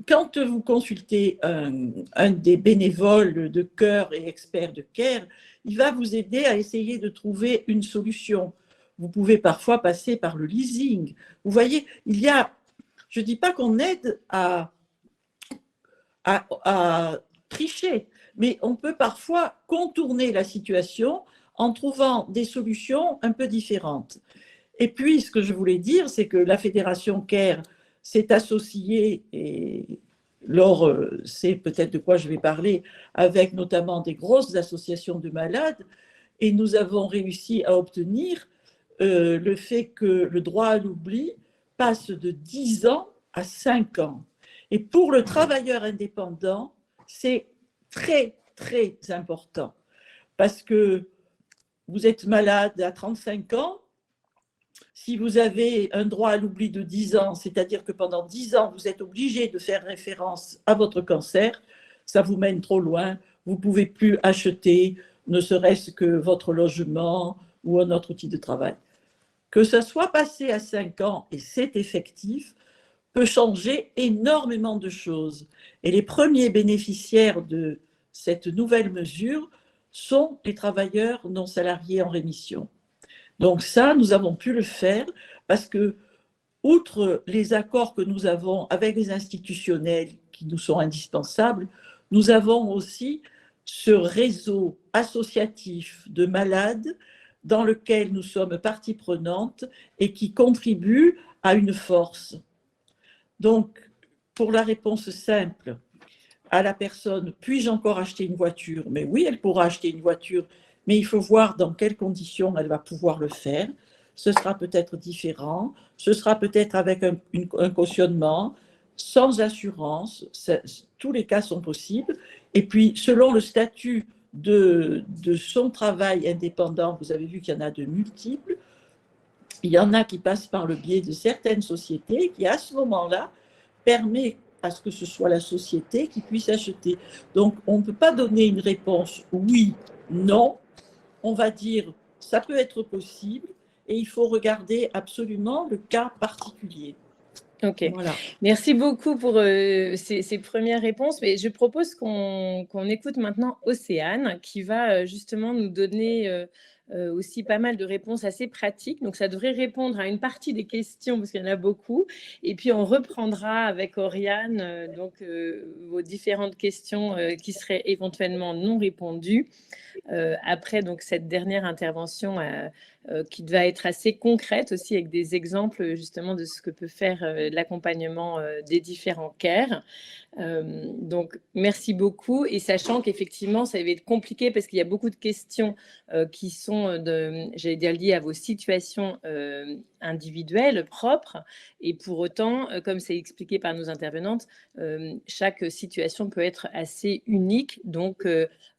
quand vous consultez un des bénévoles de cœur et experts de CARE, il va vous aider à essayer de trouver une solution. Vous pouvez parfois passer par le leasing. Vous voyez, je ne dis pas qu'on aide à tricher, mais on peut parfois contourner la situation en trouvant des solutions un peu différentes. Et puis, ce que je voulais dire, c'est que la Fédération CARE s'est associée, et c'est peut-être de quoi je vais parler, avec notamment des grosses associations de malades, et nous avons réussi à obtenir le fait que le droit à l'oubli passe de 10 ans à 5 ans. Et pour le travailleur indépendant, c'est très, très important, parce que vous êtes malade à 35 ans, si vous avez un droit à l'oubli de 10 ans, c'est-à-dire que pendant 10 ans, vous êtes obligé de faire référence à votre cancer, ça vous mène trop loin, vous ne pouvez plus acheter, ne serait-ce que votre logement ou un autre outil de travail. Que ça soit passé à 5 ans et c'est effectif, peut changer énormément de choses. Et les premiers bénéficiaires de cette nouvelle mesure sont les travailleurs non salariés en rémission. Donc ça, nous avons pu le faire parce que, outre les accords que nous avons avec les institutionnels qui nous sont indispensables, nous avons aussi ce réseau associatif de malades dans lequel nous sommes partie prenante et qui contribue à une force. Donc, pour la réponse simple à la personne, puis-je encore acheter une voiture? Mais oui, elle pourra acheter une voiture, mais il faut voir dans quelles conditions elle va pouvoir le faire. Ce sera peut-être différent, ce sera peut-être avec un cautionnement, sans assurance, tous les cas sont possibles. Et puis, selon le statut de son travail indépendant, vous avez vu qu'il y en a de multiples, il y en a qui passent par le biais de certaines sociétés qui, à ce moment-là, permet à ce que ce soit la société qui puisse acheter. Donc, on ne peut pas donner une réponse oui, non. On va dire ça peut être possible et il faut regarder absolument le cas particulier. Ok, Voilà. Merci beaucoup pour ces premières réponses. Mais je propose qu'on écoute maintenant Océane qui va justement nous donner aussi pas mal de réponses assez pratiques. Donc, ça devrait répondre à une partie des questions parce qu'il y en a beaucoup. Et puis, on reprendra avec Oriane vos différentes questions qui seraient éventuellement non répondues. Après donc cette dernière intervention qui va être assez concrète aussi avec des exemples justement de ce que peut faire l'accompagnement des différents CARE. Donc merci beaucoup et sachant qu'effectivement ça va être compliqué parce qu'il y a beaucoup de questions qui sont j'allais dire liées à vos situations individuelles propres et pour autant comme c'est expliqué par nos intervenantes chaque situation peut être assez unique donc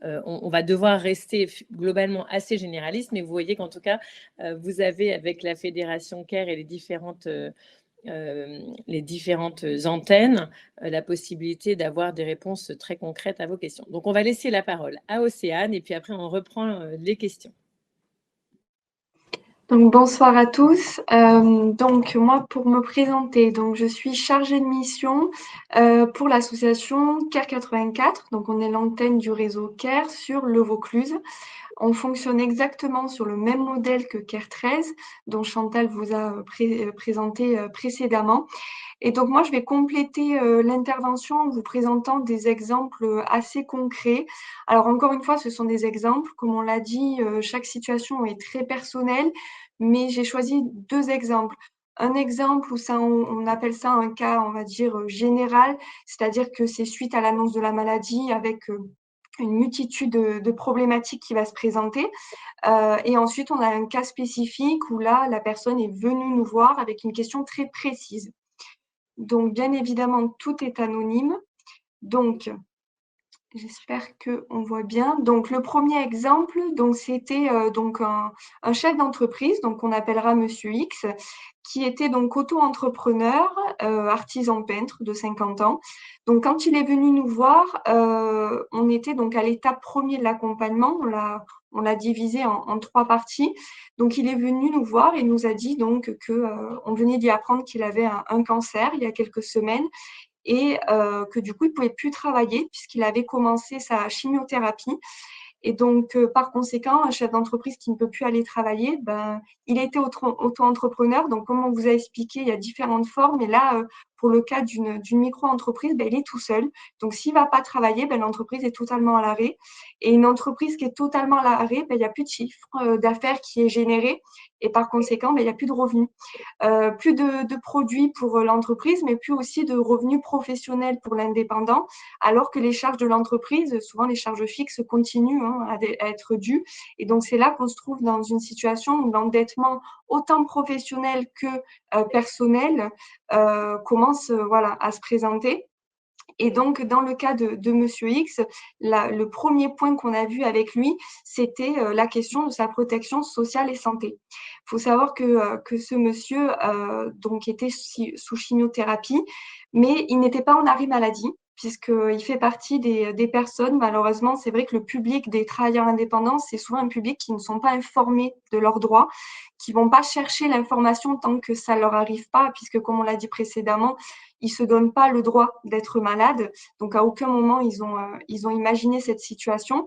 on va devoir rester globalement assez généraliste mais vous voyez qu'en tout cas vous avez avec la Fédération CARE et les différentes antennes, la possibilité d'avoir des réponses très concrètes à vos questions. Donc, on va laisser la parole à Océane et puis après, on reprend les questions. Donc, bonsoir à tous. Donc, moi, pour me présenter, donc, je suis chargée de mission pour l'association CARE 84. Donc, on est l'antenne du réseau CARE sur le Vaucluse. On fonctionne exactement sur le même modèle que CARE 13, dont Chantal vous a présenté précédemment. Et donc, moi, je vais compléter l'intervention en vous présentant des exemples assez concrets. Alors, encore une fois, ce sont des exemples. Comme on l'a dit, chaque situation est très personnelle, mais j'ai choisi 2 exemples. Un exemple où on appelle ça un cas, on va dire, général, c'est-à-dire que c'est suite à l'annonce de la maladie avec une multitude de problématiques qui va se présenter. Et ensuite, on a un cas spécifique où là, la personne est venue nous voir avec une question très précise. Donc, bien évidemment, tout est anonyme. Donc, J'espère qu'on voit bien. Donc, le premier exemple, donc c'était donc un chef d'entreprise, donc on appellera Monsieur X, qui était donc auto-entrepreneur, artisan peintre de 50 ans. Donc, quand il est venu nous voir, on était donc à l'étape premier de l'accompagnement. On l'a divisé en 3 parties. Donc, il est venu nous voir et nous a dit donc que on venait d'y apprendre qu'il avait un cancer il y a quelques semaines et que du coup, il ne pouvait plus travailler puisqu'il avait commencé sa chimiothérapie. Et donc, par conséquent, un chef d'entreprise qui ne peut plus aller travailler, ben, il était auto-entrepreneur. Donc, comme on vous a expliqué, il y a différentes formes. Et là, pour le cas d'une micro-entreprise, ben, il est tout seul. Donc, s'il ne va pas travailler, ben, l'entreprise est totalement à l'arrêt. Et une entreprise qui est totalement à l'arrêt, ben, il n'y a plus de chiffre d'affaires qui est généré. Et par conséquent, ben, il n'y a plus de revenus. Plus de produits pour l'entreprise, mais plus aussi de revenus professionnels pour l'indépendant, alors que les charges de l'entreprise, souvent les charges fixes, continuent à être dues. Et donc, c'est là qu'on se trouve dans une situation où l'endettement, autant professionnel que personnel, commence voilà, à se présenter. Et donc, dans le cas de Monsieur X, le premier point qu'on a vu avec lui, c'était la question de sa protection sociale et santé. Il faut savoir que ce monsieur donc était sous chimiothérapie, mais il n'était pas en arrêt maladie, puisqu'il fait partie des personnes, malheureusement, c'est vrai que le public des travailleurs indépendants, c'est souvent un public qui ne sont pas informés de leurs droits, qui ne vont pas chercher l'information tant que ça ne leur arrive pas, puisque comme on l'a dit précédemment, ils ne se donnent pas le droit d'être malades. Donc, à aucun moment, ils ont imaginé cette situation.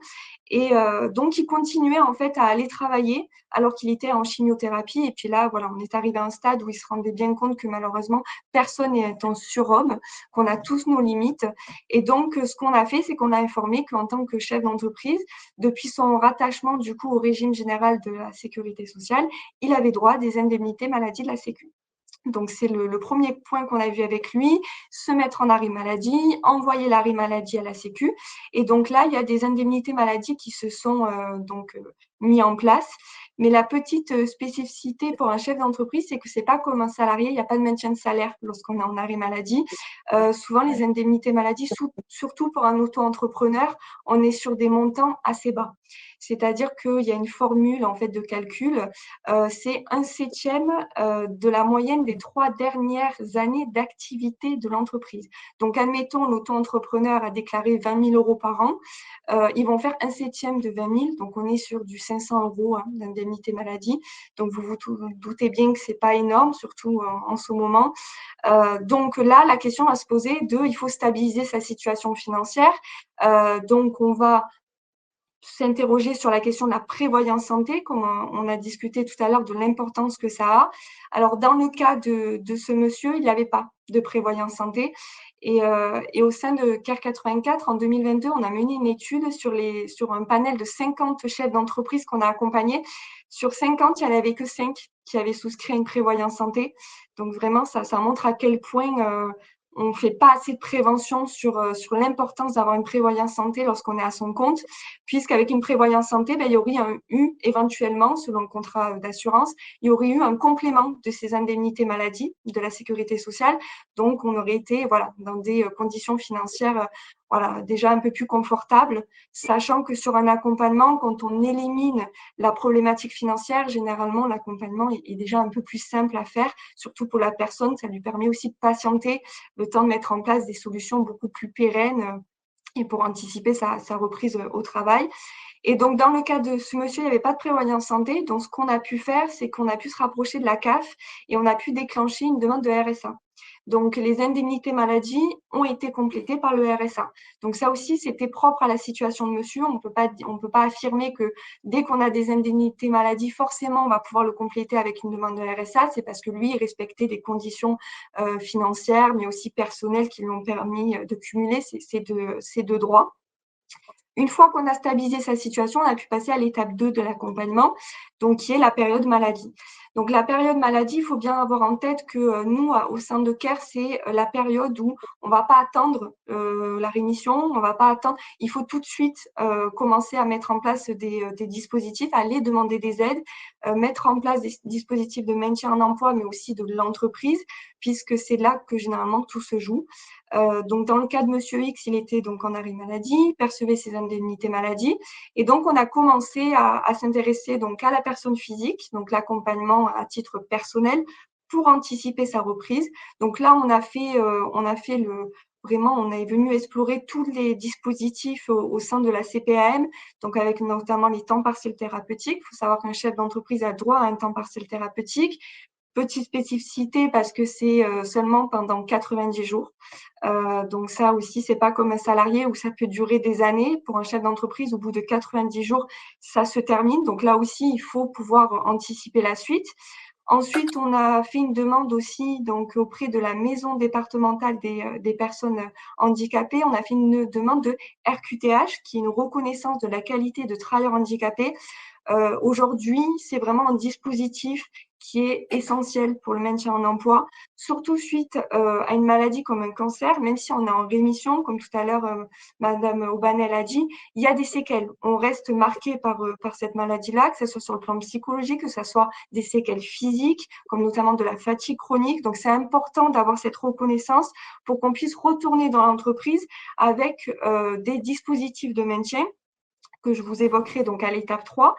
Et donc, il continuait en fait à aller travailler alors qu'il était en chimiothérapie. Et puis là, voilà, on est arrivé à un stade où il se rendait bien compte que malheureusement, personne n'est en surhomme, qu'on a tous nos limites. Et donc, ce qu'on a fait, c'est qu'on a informé qu'en tant que chef d'entreprise, depuis son rattachement du coup au régime général de la sécurité sociale, il avait droit à des indemnités maladie de la Sécu. Donc, c'est le premier point qu'on a vu avec lui, se mettre en arrêt maladie, envoyer l'arrêt maladie à la Sécu. Et donc là, il y a des indemnités maladie qui se sont mis en place. Mais la petite spécificité pour un chef d'entreprise, c'est que ce n'est pas comme un salarié, il n'y a pas de maintien de salaire lorsqu'on est en arrêt maladie. Souvent, les indemnités maladie, surtout pour un auto-entrepreneur, on est sur des montants assez bas. C'est-à-dire qu'il y a une formule en fait de calcul, c'est 1/7 de la moyenne des 3 dernières années d'activité de l'entreprise. Donc, admettons, l'auto-entrepreneur a déclaré 20 000 € par an, ils vont faire 1/7 de 20 000, donc on est sur du 500 € d'indemnité maladie. Donc, vous vous doutez bien que ce n'est pas énorme, surtout en ce moment. Donc là, la question va se poser il faut stabiliser sa situation financière. Donc, on va s'interroger sur la question de la prévoyance santé, comme on a discuté tout à l'heure de l'importance que ça a. Alors, dans le cas de ce monsieur, il n'avait pas de prévoyance santé. Et au sein de CARE 84, en 2022, on a mené une étude sur un panel de 50 chefs d'entreprise qu'on a accompagnés. Sur 50, il n'y en avait que 5 qui avaient souscrit à une prévoyance santé. Donc, vraiment, ça montre à quel point on ne fait pas assez de prévention sur l'importance d'avoir une prévoyance santé lorsqu'on est à son compte, puisqu'avec une prévoyance santé, il y aurait eu éventuellement, selon le contrat d'assurance, il y aurait eu un complément de ces indemnités maladie de la sécurité sociale. Donc, on aurait été dans des conditions financières déjà un peu plus confortables, sachant que sur un accompagnement, quand on élimine la problématique financière, généralement, l'accompagnement est déjà un peu plus simple à faire, surtout pour la personne. Ça lui permet aussi de patienter le temps de mettre en place des solutions beaucoup plus pérennes et pour anticiper sa reprise au travail. Et donc, dans le cas de ce monsieur, il n'y avait pas de prévoyance santé. Donc, ce qu'on a pu faire, c'est qu'on a pu se rapprocher de la CAF et on a pu déclencher une demande de RSA. Donc, les indemnités maladie ont été complétées par le RSA. Donc, ça aussi, c'était propre à la situation de monsieur. On ne peut pas affirmer que dès qu'on a des indemnités maladie, forcément, on va pouvoir le compléter avec une demande de RSA. C'est parce que lui, il respectait des conditions financières, mais aussi personnelles qui lui ont permis de cumuler ces deux droits. Une fois qu'on a stabilisé sa situation, on a pu passer à l'étape 2 de l'accompagnement, donc qui est la période maladie. Donc, la période maladie, il faut bien avoir en tête que nous, au sein de CARE, c'est la période où on ne va pas attendre la rémission, on va pas attendre. Il faut tout de suite commencer à mettre en place des dispositifs, aller demander des aides, mettre en place des dispositifs de maintien en emploi, mais aussi de l'entreprise, puisque c'est là que généralement tout se joue. Donc, dans le cas de Monsieur X, il était donc en arrêt maladie, percevait ses indemnités maladie. Et donc, on a commencé à s'intéresser donc à la personne physique, donc l'accompagnement à titre personnel pour anticiper sa reprise. Donc là, on est venu explorer tous les dispositifs au sein de la CPAM, donc avec notamment les temps partiels thérapeutiques. Il faut savoir qu'un chef d'entreprise a droit à un temps partiel thérapeutique. Petite spécificité parce que c'est seulement pendant 90 jours. Donc ça aussi, c'est pas comme un salarié où ça peut durer des années. Pour un chef d'entreprise, au bout de 90 jours, ça se termine. Donc là aussi, il faut pouvoir anticiper la suite. Ensuite, on a fait une demande aussi donc auprès de la maison départementale des personnes handicapées. On a fait une demande de RQTH, qui est une reconnaissance de la qualité de travailleur handicapé. Aujourd'hui, c'est vraiment un dispositif qui est essentiel pour le maintien en emploi, surtout suite à une maladie comme un cancer, même si on est en rémission, comme tout à l'heure Madame Aubanel a dit, il y a des séquelles. On reste marqué par cette maladie-là, que ce soit sur le plan psychologique, que ce soit des séquelles physiques, comme notamment de la fatigue chronique. Donc, c'est important d'avoir cette reconnaissance pour qu'on puisse retourner dans l'entreprise avec des dispositifs de maintien que je vous évoquerai donc à l'étape 3.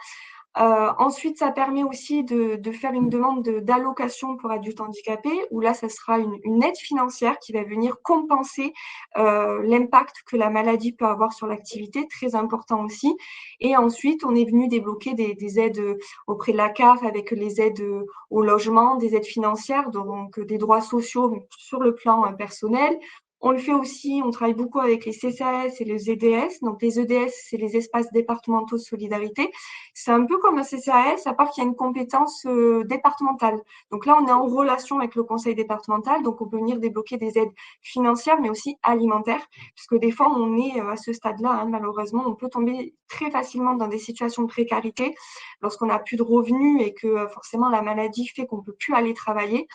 Ensuite, ça permet aussi de faire une demande d'allocation pour adultes handicapés, où là, ça sera une aide financière qui va venir compenser l'impact que la maladie peut avoir sur l'activité, très important aussi. Et ensuite, on est venu débloquer des aides auprès de la CAF avec les aides au logement, des aides financières, donc des droits sociaux sur le plan personnel. On le fait aussi, on travaille beaucoup avec les CCAS et les EDS. Donc, les EDS, c'est les espaces départementaux de solidarité. C'est un peu comme un CCAS, à part qu'il y a une compétence départementale. Donc là, on est en relation avec le conseil départemental, donc on peut venir débloquer des aides financières, mais aussi alimentaires, puisque des fois, on est à ce stade-là, malheureusement, on peut tomber très facilement dans des situations de précarité lorsqu'on n'a plus de revenus et que forcément la maladie fait qu'on ne peut plus aller travailler.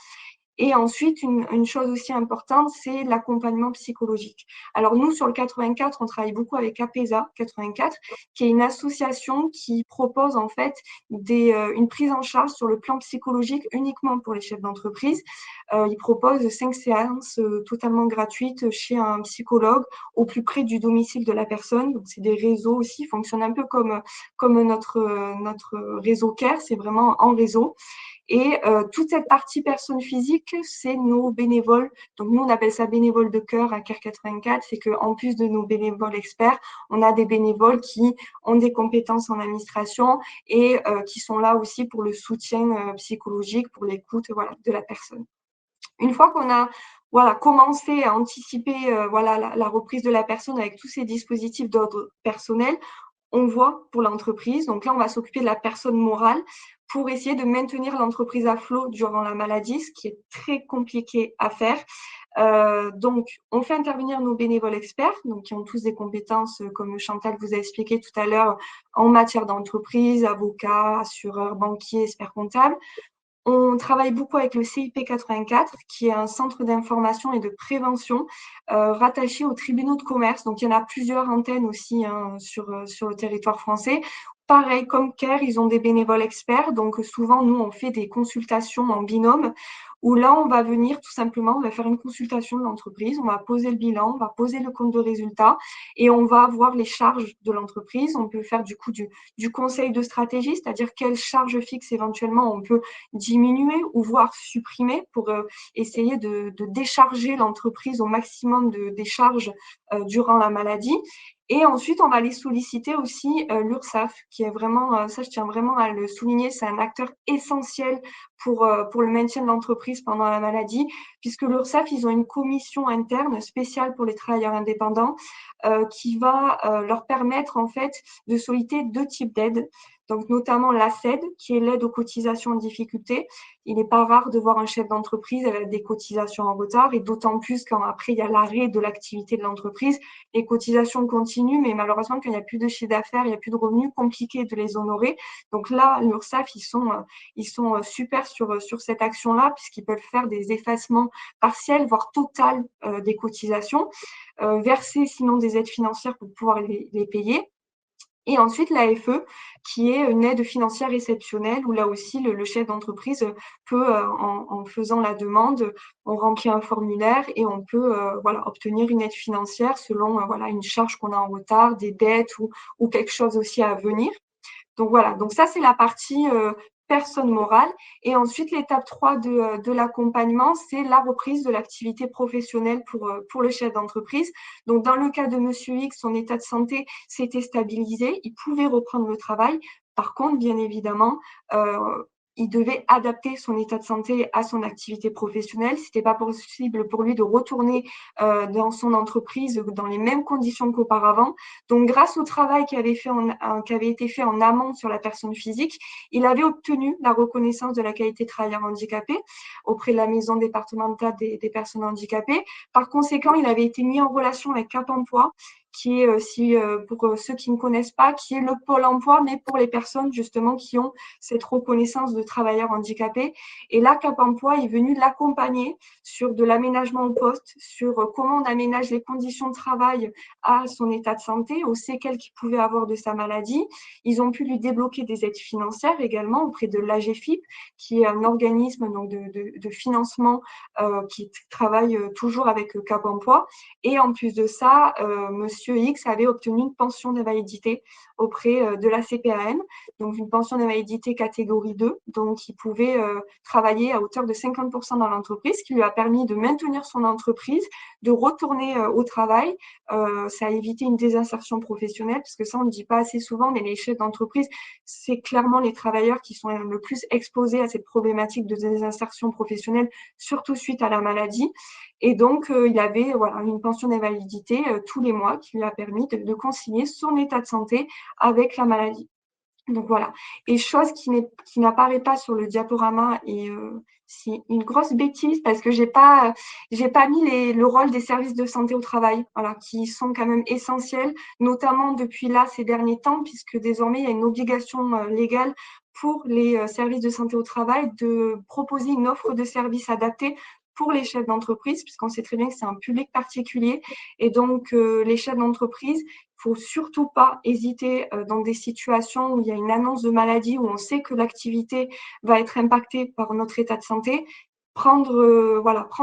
Et ensuite, une chose aussi importante, c'est l'accompagnement psychologique. Alors nous, sur le 84, on travaille beaucoup avec APESA 84, qui est une association qui propose en fait une prise en charge sur le plan psychologique uniquement pour les chefs d'entreprise. Ils proposent 5 séances totalement gratuites chez un psychologue au plus près du domicile de la personne. Donc c'est des réseaux aussi, fonctionnent un peu comme notre réseau CARE, c'est vraiment en réseau. Et toute cette partie personne physique, c'est nos bénévoles. Donc, nous, on appelle ça bénévoles de cœur à CARE 84. C'est qu'en plus de nos bénévoles experts, on a des bénévoles qui ont des compétences en administration et qui sont là aussi pour le soutien psychologique, pour l'écoute de la personne. Une fois qu'on a commencé à anticiper la reprise de la personne avec tous ces dispositifs d'ordre personnel, on voit pour l'entreprise. Donc là, on va s'occuper de la personne morale pour essayer de maintenir l'entreprise à flot durant la maladie, ce qui est très compliqué à faire. Donc, on fait intervenir nos bénévoles experts, donc qui ont tous des compétences, comme Chantal vous a expliqué tout à l'heure, en matière d'entreprise, avocats, assureurs, banquiers, experts comptables. On travaille beaucoup avec le CIP 84, qui est un centre d'information et de prévention rattaché aux tribunaux de commerce. Donc, il y en a plusieurs antennes aussi sur le territoire français. Pareil, comme CARE, ils ont des bénévoles experts. Donc, souvent, nous, on fait des consultations en binôme où là, on va venir tout simplement, on va faire une consultation de l'entreprise, on va poser le bilan, on va poser le compte de résultat et on va voir les charges de l'entreprise. On peut faire du coup du conseil de stratégie, c'est-à-dire quelles charges fixes éventuellement on peut diminuer ou voire supprimer pour essayer de décharger l'entreprise au maximum des charges durant la maladie. Et ensuite, on va aller solliciter aussi l'URSSAF, qui est vraiment, ça je tiens vraiment à le souligner, c'est un acteur essentiel pour le maintien de l'entreprise pendant la maladie, puisque l'URSSAF, ils ont une commission interne spéciale pour les travailleurs indépendants qui va leur permettre en fait de solliciter 2 types d'aides. donc notamment l'ACED, qui est l'aide aux cotisations en difficulté. Il n'est pas rare de voir un chef d'entreprise avec des cotisations en retard, et d'autant plus quand après il y a l'arrêt de l'activité de l'entreprise. Les cotisations continuent, mais malheureusement, quand il n'y a plus de chiffre d'affaires, il n'y a plus de revenus, compliqué de les honorer. Donc là, l'URSSAF, ils sont super sur cette action-là, puisqu'ils peuvent faire des effacements partiels, voire totales des cotisations, verser sinon des aides financières pour pouvoir les payer. Et ensuite, l'AFE, qui est une aide financière exceptionnelle, où là aussi, le chef d'entreprise peut, en faisant la demande, on remplit un formulaire et on peut obtenir une aide financière selon une charge qu'on a en retard, des dettes ou quelque chose aussi à venir. Donc voilà, donc ça c'est la partie personne morale. Et ensuite, l'étape 3 de l'accompagnement, c'est la reprise de l'activité professionnelle pour le chef d'entreprise. Donc dans le cas de Monsieur X, son état de santé s'était stabilisé, il pouvait reprendre le travail. Par contre, bien évidemment, il devait adapter son état de santé à son activité professionnelle. C'était pas possible pour lui de retourner dans son entreprise dans les mêmes conditions qu'auparavant. Donc, grâce au travail qui avait été fait en amont sur la personne physique, il avait obtenu la reconnaissance de la qualité de travailleur handicapé auprès de la maison départementale des personnes handicapées. Par conséquent, il avait été mis en relation avec Cap Emploi, qui est, pour ceux qui ne connaissent pas, qui est le pôle emploi, mais pour les personnes justement qui ont cette reconnaissance de travailleurs handicapés. Et là, Cap Emploi est venu l'accompagner sur de l'aménagement au poste, sur comment on aménage les conditions de travail à son état de santé, aux séquelles qu'il pouvait avoir de sa maladie. Ils ont pu lui débloquer des aides financières également auprès de l'AGFIP, qui est un organisme donc, de financement qui travaille toujours avec Cap Emploi. Et en plus de ça, Monsieur X avait obtenu une pension d'invalidité auprès de la CPAM, donc une pension d'invalidité catégorie 2, donc il pouvait travailler à hauteur de 50% dans l'entreprise, ce qui lui a permis de maintenir son entreprise, de retourner au travail. Ça a évité une désinsertion professionnelle, parce que ça on ne dit pas assez souvent, mais les chefs d'entreprise, c'est clairement les travailleurs qui sont le plus exposés à cette problématique de désinsertion professionnelle, surtout suite à la maladie. Et donc, il avait une pension d'invalidité tous les mois qui lui a permis de concilier son état de santé avec la maladie. Donc voilà. Et chose qui n'apparaît pas sur le diaporama, et c'est une grosse bêtise parce que j'ai pas mis le rôle des services de santé au travail, qui sont quand même essentiels, notamment depuis là ces derniers temps, puisque désormais il y a une obligation légale pour les services de santé au travail de proposer une offre de services adaptée pour les chefs d'entreprise, puisqu'on sait très bien que c'est un public particulier. Et donc, les chefs d'entreprise, il ne faut surtout pas hésiter dans des situations où il y a une annonce de maladie, où on sait que l'activité va être impactée par notre état de santé, prendre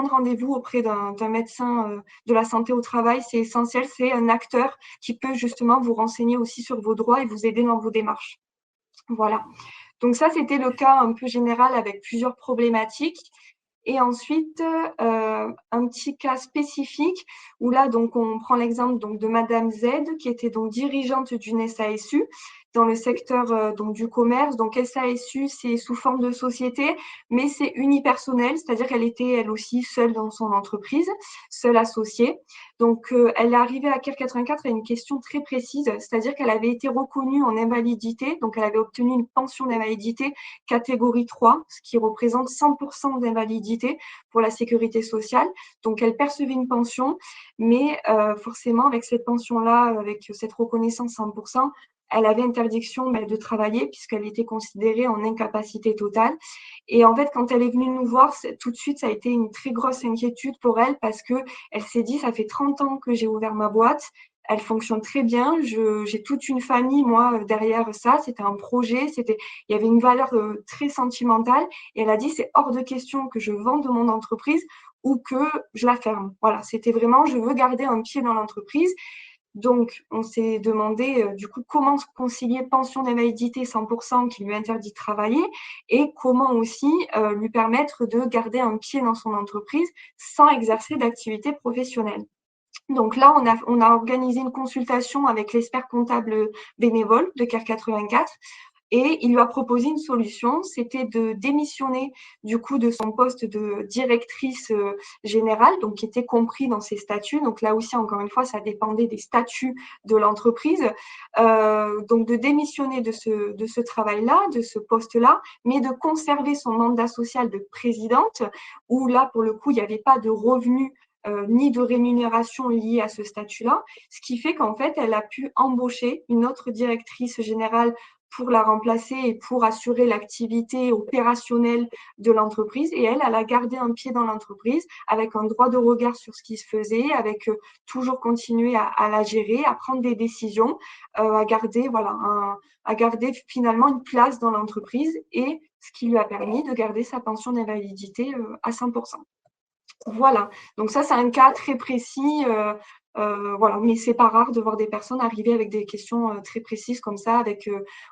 rendez-vous auprès d'un médecin de la santé au travail, c'est essentiel. C'est un acteur qui peut justement vous renseigner aussi sur vos droits et vous aider dans vos démarches. Voilà. Donc ça, c'était le cas un peu général avec plusieurs problématiques. Et ensuite, un petit cas spécifique où là, donc, on prend l'exemple donc, de Madame Z, qui était donc dirigeante d'une SASU dans le secteur donc, du commerce. Donc, SASU, c'est sous forme de société, mais c'est unipersonnel, c'est-à-dire qu'elle était elle aussi seule dans son entreprise, seule associée. Donc, elle est arrivée à CARE 84 à une question très précise, c'est-à-dire qu'elle avait été reconnue en invalidité, donc elle avait obtenu une pension d'invalidité catégorie 3, ce qui représente 100% d'invalidité pour la sécurité sociale. Donc, elle percevait une pension, mais forcément, avec cette pension-là, avec cette reconnaissance 100%, elle avait interdiction de travailler puisqu'elle était considérée en incapacité totale. Et en fait, quand elle est venue nous voir, tout de suite, ça a été une très grosse inquiétude pour elle parce qu'elle s'est dit, ça fait 30 ans que j'ai ouvert ma boîte, elle fonctionne très bien, j'ai toute une famille, moi, derrière ça, c'était un projet, il y avait une valeur très sentimentale. Et elle a dit, c'est hors de question que je vende mon entreprise ou que je la ferme. Voilà, c'était vraiment, je veux garder un pied dans l'entreprise. Donc, on s'est demandé du coup comment concilier pension d'invalidité 100% qui lui interdit de travailler et comment aussi lui permettre de garder un pied dans son entreprise sans exercer d'activité professionnelle. Donc là, on a organisé une consultation avec l'expert comptable bénévole de CARE 84 Et il lui a proposé une solution, c'était de démissionner du coup de son poste de directrice générale, donc qui était compris dans ses statuts. Donc là aussi, encore une fois, ça dépendait des statuts de l'entreprise. Donc de démissionner de ce travail-là, de ce poste-là, mais de conserver son mandat social de présidente, où là, pour le coup, il n'y avait pas de revenus ni de rémunération liée à ce statut-là, ce qui fait qu'en fait, elle a pu embaucher une autre directrice générale pour la remplacer et pour assurer l'activité opérationnelle de l'entreprise. Et elle a gardé un pied dans l'entreprise avec un droit de regard sur ce qui se faisait, avec toujours continuer à la gérer, à prendre des décisions, à garder finalement une place dans l'entreprise et ce qui lui a permis de garder sa pension d'invalidité à 100%. Voilà, donc ça c'est un cas très précis, voilà, mais c'est pas rare de voir des personnes arriver avec des questions très précises comme ça, avec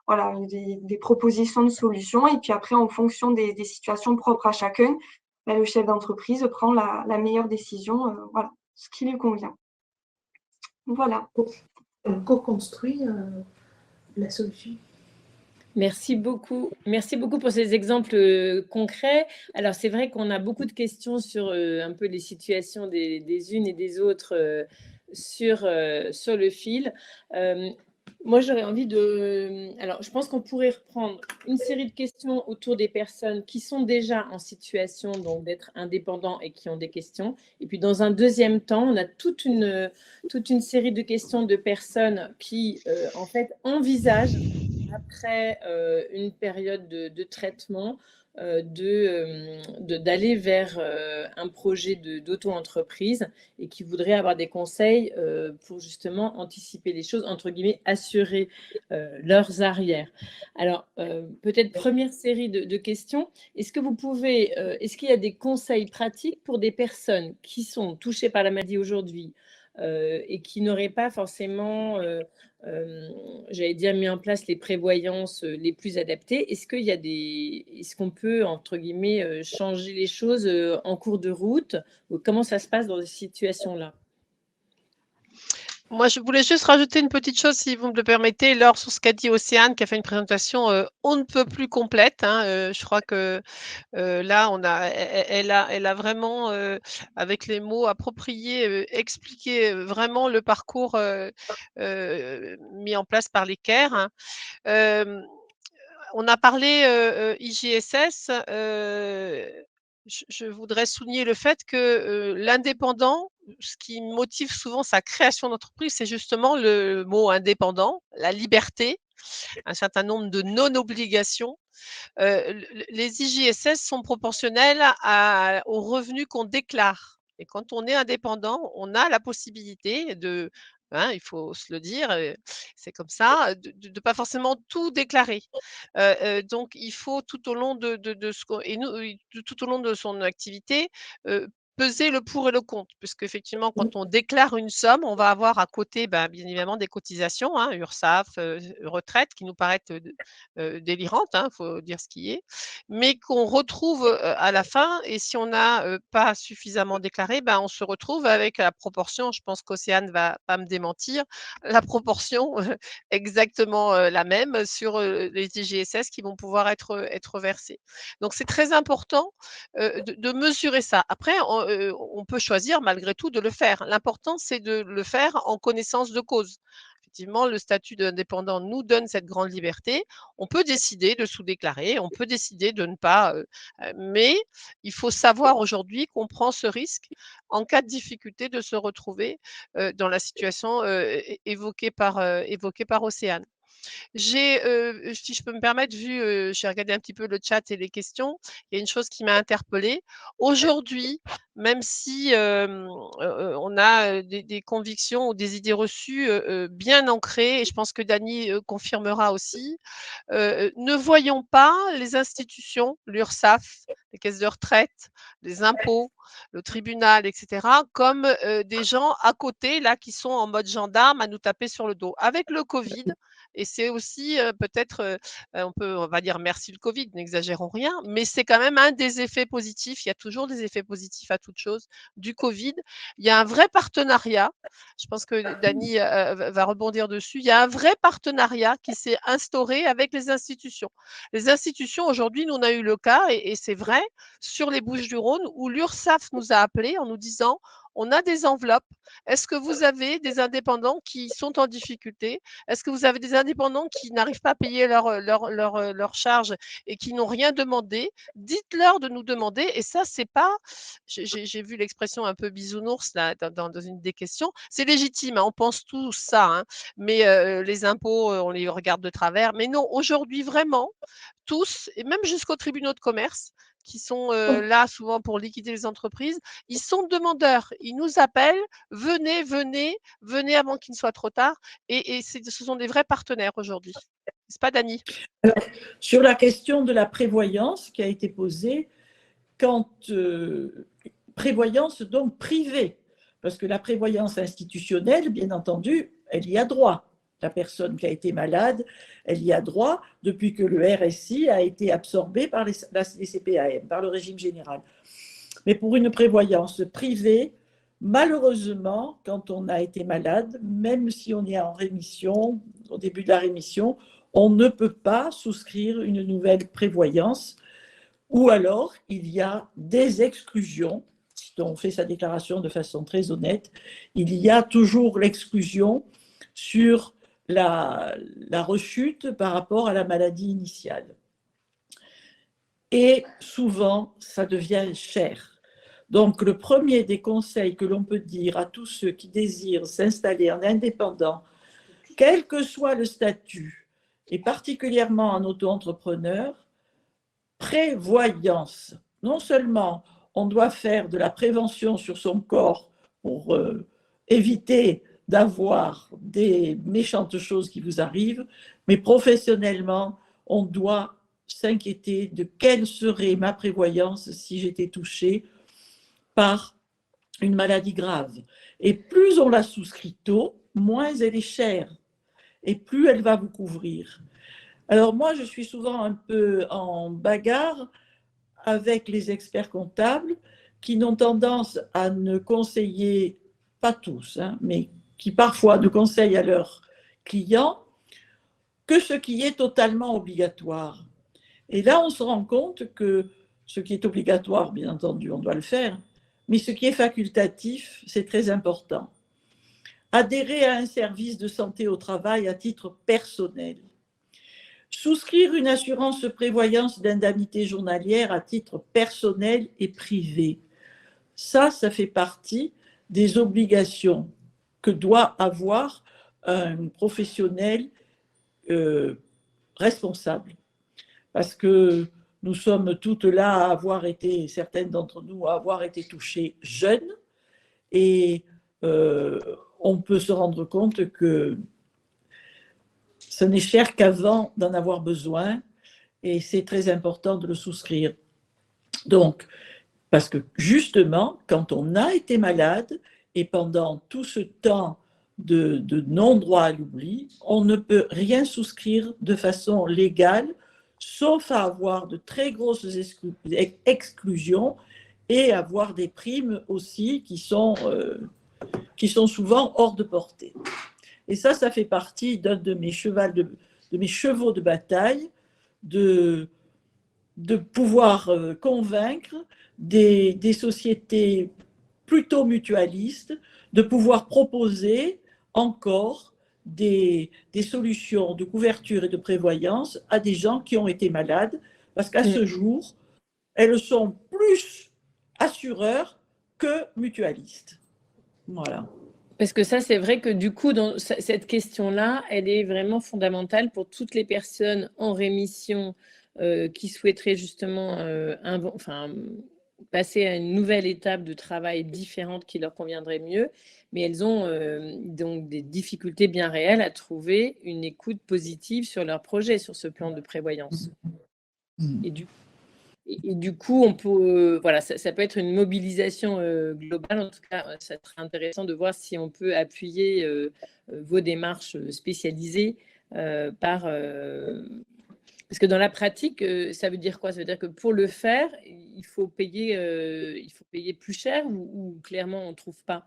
voilà, des propositions de solutions, et puis après en fonction des situations propres à chacun, le chef d'entreprise prend la meilleure décision, voilà, ce qui lui convient. Voilà. On co-construit la solution. Merci beaucoup. Merci beaucoup pour ces exemples concrets. Alors, c'est vrai qu'on a beaucoup de questions sur un peu les situations des unes et des autres sur le fil. Moi, j'aurais envie de... Alors, je pense qu'on pourrait reprendre une série de questions autour des personnes qui sont déjà en situation donc d'être indépendants et qui ont des questions. Et puis, dans un deuxième temps, on a toute une série de questions de personnes qui, en fait, envisagent, après une période de traitement, d'aller vers un projet d'auto-entreprise et qui voudraient avoir des conseils pour justement anticiper les choses, entre guillemets, assurer leurs arrières. Alors, peut-être première série de questions. Est-ce qu'il y a des conseils pratiques pour des personnes qui sont touchées par la maladie aujourd'hui et qui n'auraient pas forcément, j'allais dire, mis en place les prévoyances les plus adaptées? Est-ce qu'on peut, entre guillemets, changer les choses en cours de route? Ou comment ça se passe dans ces situations-là? Moi, je voulais juste rajouter une petite chose, si vous me le permettez, Laure, sur ce qu'a dit Océane, qui a fait une présentation on ne peut plus complète. Je crois que là, elle a vraiment, avec les mots appropriés, expliqué vraiment le parcours mis en place par les CARE. On a parlé IGSS. Je voudrais souligner le fait que l'indépendant, ce qui motive souvent sa création d'entreprise, c'est justement le mot indépendant, la liberté, un certain nombre de non-obligations. Les IGSS sont proportionnels aux revenus qu'on déclare. Et quand on est indépendant, on a la possibilité de, il faut se le dire, c'est comme ça, de pas forcément tout déclarer. Donc il faut tout au long tout au long de son activité, peser le pour et le contre, puisqu'effectivement, quand on déclare une somme, on va avoir à côté, bien évidemment, des cotisations, URSSAF, retraite, qui nous paraissent délirantes, faut dire ce qui est, mais qu'on retrouve à la fin. Et si on n'a pas suffisamment déclaré, on se retrouve avec la proportion, je pense qu'Océane va pas me démentir, la proportion exactement la même sur les IGSS qui vont pouvoir être versés. Donc c'est très important de mesurer ça. Après, on peut choisir malgré tout de le faire. L'important, c'est de le faire en connaissance de cause. Effectivement, le statut d'indépendant nous donne cette grande liberté. On peut décider de sous-déclarer, on peut décider de ne pas, mais il faut savoir aujourd'hui qu'on prend ce risque en cas de difficulté de se retrouver dans la situation évoquée par Océane. Si je peux me permettre, j'ai regardé un petit peu le chat et les questions, il y a une chose qui m'a interpellée. Aujourd'hui, même si on a des convictions ou des idées reçues bien ancrées, et je pense que Dany confirmera aussi, ne voyons pas les institutions, l'URSSAF, les caisses de retraite, les impôts, le tribunal, etc., comme des gens à côté, là, qui sont en mode gendarme à nous taper sur le dos. Avec le Covid, Et c'est aussi peut-être, on va dire merci le Covid, n'exagérons rien, mais c'est quand même un des effets positifs. Il y a toujours des effets positifs à toute chose du Covid. Il y a un vrai partenariat. Je pense que Dany va rebondir dessus. Il y a un vrai partenariat qui s'est instauré avec les institutions. Les institutions, aujourd'hui, nous, on a eu le cas, et c'est vrai, sur les Bouches-du-Rhône, où l'URSSAF nous a appelés en nous disant, on a des enveloppes. Est-ce que vous avez des indépendants qui sont en difficulté? Est-ce que vous avez des indépendants qui n'arrivent pas à payer leurs charges et qui n'ont rien demandé? Dites-leur de nous demander. Et ça, c'est pas, j'ai vu l'expression un peu bisounours là, dans une des questions. C'est légitime, hein, on pense tous ça, hein, mais les impôts, on les regarde de travers. Mais non, aujourd'hui, vraiment, tous, et même jusqu'aux tribunaux de commerce, qui sont là souvent pour liquider les entreprises, ils sont demandeurs. Ils nous appellent, venez, venez, venez avant qu'il ne soit trop tard. Et ce sont des vrais partenaires aujourd'hui. N'est-ce pas, Dany? Alors, sur la question de la prévoyance qui a été posée, quand prévoyance donc privée, parce que la prévoyance institutionnelle, bien entendu, elle y a droit. La personne qui a été malade, elle y a droit depuis que le RSI a été absorbé par les CPAM, par le régime général. Mais pour une prévoyance privée, malheureusement, quand on a été malade, même si on est en rémission, au début de la rémission, on ne peut pas souscrire une nouvelle prévoyance, ou alors il y a des exclusions. Si on fait sa déclaration de façon très honnête, il y a toujours l'exclusion sur la rechute par rapport à la maladie initiale. Et souvent, ça devient cher. Donc, le premier des conseils que l'on peut dire à tous ceux qui désirent s'installer en indépendant, quel que soit le statut, et particulièrement en auto-entrepreneur, prévoyance. Non seulement on doit faire de la prévention sur son corps pour éviter d'avoir des méchantes choses qui vous arrivent, mais professionnellement, on doit s'inquiéter de quelle serait ma prévoyance si j'étais touchée par une maladie grave. Et plus on la souscrit tôt, moins elle est chère et plus elle va vous couvrir. Alors moi, je suis souvent un peu en bagarre avec les experts comptables qui n'ont tendance à ne conseiller, pas tous, hein, mais qui parfois ne conseillent à leurs clients que ce qui est totalement obligatoire. Et là, on se rend compte que ce qui est obligatoire, bien entendu, on doit le faire, mais ce qui est facultatif, c'est très important. Adhérer à un service de santé au travail à titre personnel. Souscrire une assurance prévoyance d'indemnité journalière à titre personnel et privé. Ça fait partie des obligations que doit avoir un professionnel responsable. Parce que nous sommes toutes là à avoir été, certaines d'entre nous, à avoir été touchées jeunes, et on peut se rendre compte que ce n'est cher qu'avant d'en avoir besoin, et c'est très important de le souscrire. Donc, parce que justement, quand on a été malade, et pendant tout ce temps de non-droit à l'oubli, on ne peut rien souscrire de façon légale, sauf à avoir de très grosses exclusions et avoir des primes aussi qui sont souvent hors de portée. Et ça fait partie d'un de mes chevaux de bataille, de pouvoir convaincre des sociétés plutôt mutualistes, de pouvoir proposer encore des solutions de couverture et de prévoyance à des gens qui ont été malades, parce qu'à ce jour, elles sont plus assureurs que mutualistes. Voilà. Parce que ça, c'est vrai que du coup, dans cette question-là, elle est vraiment fondamentale pour toutes les personnes en rémission qui souhaiteraient justement passer à une nouvelle étape de travail différente qui leur conviendrait mieux. Mais elles ont donc des difficultés bien réelles à trouver une écoute positive sur leur projet, sur ce plan de prévoyance. Et du coup, on peut, ça peut être une mobilisation globale. En tout cas, ça serait intéressant de voir si on peut appuyer vos démarches spécialisées Parce que dans la pratique, ça veut dire quoi? Ça veut dire que pour le faire, il faut payer plus cher ou clairement on ne trouve pas?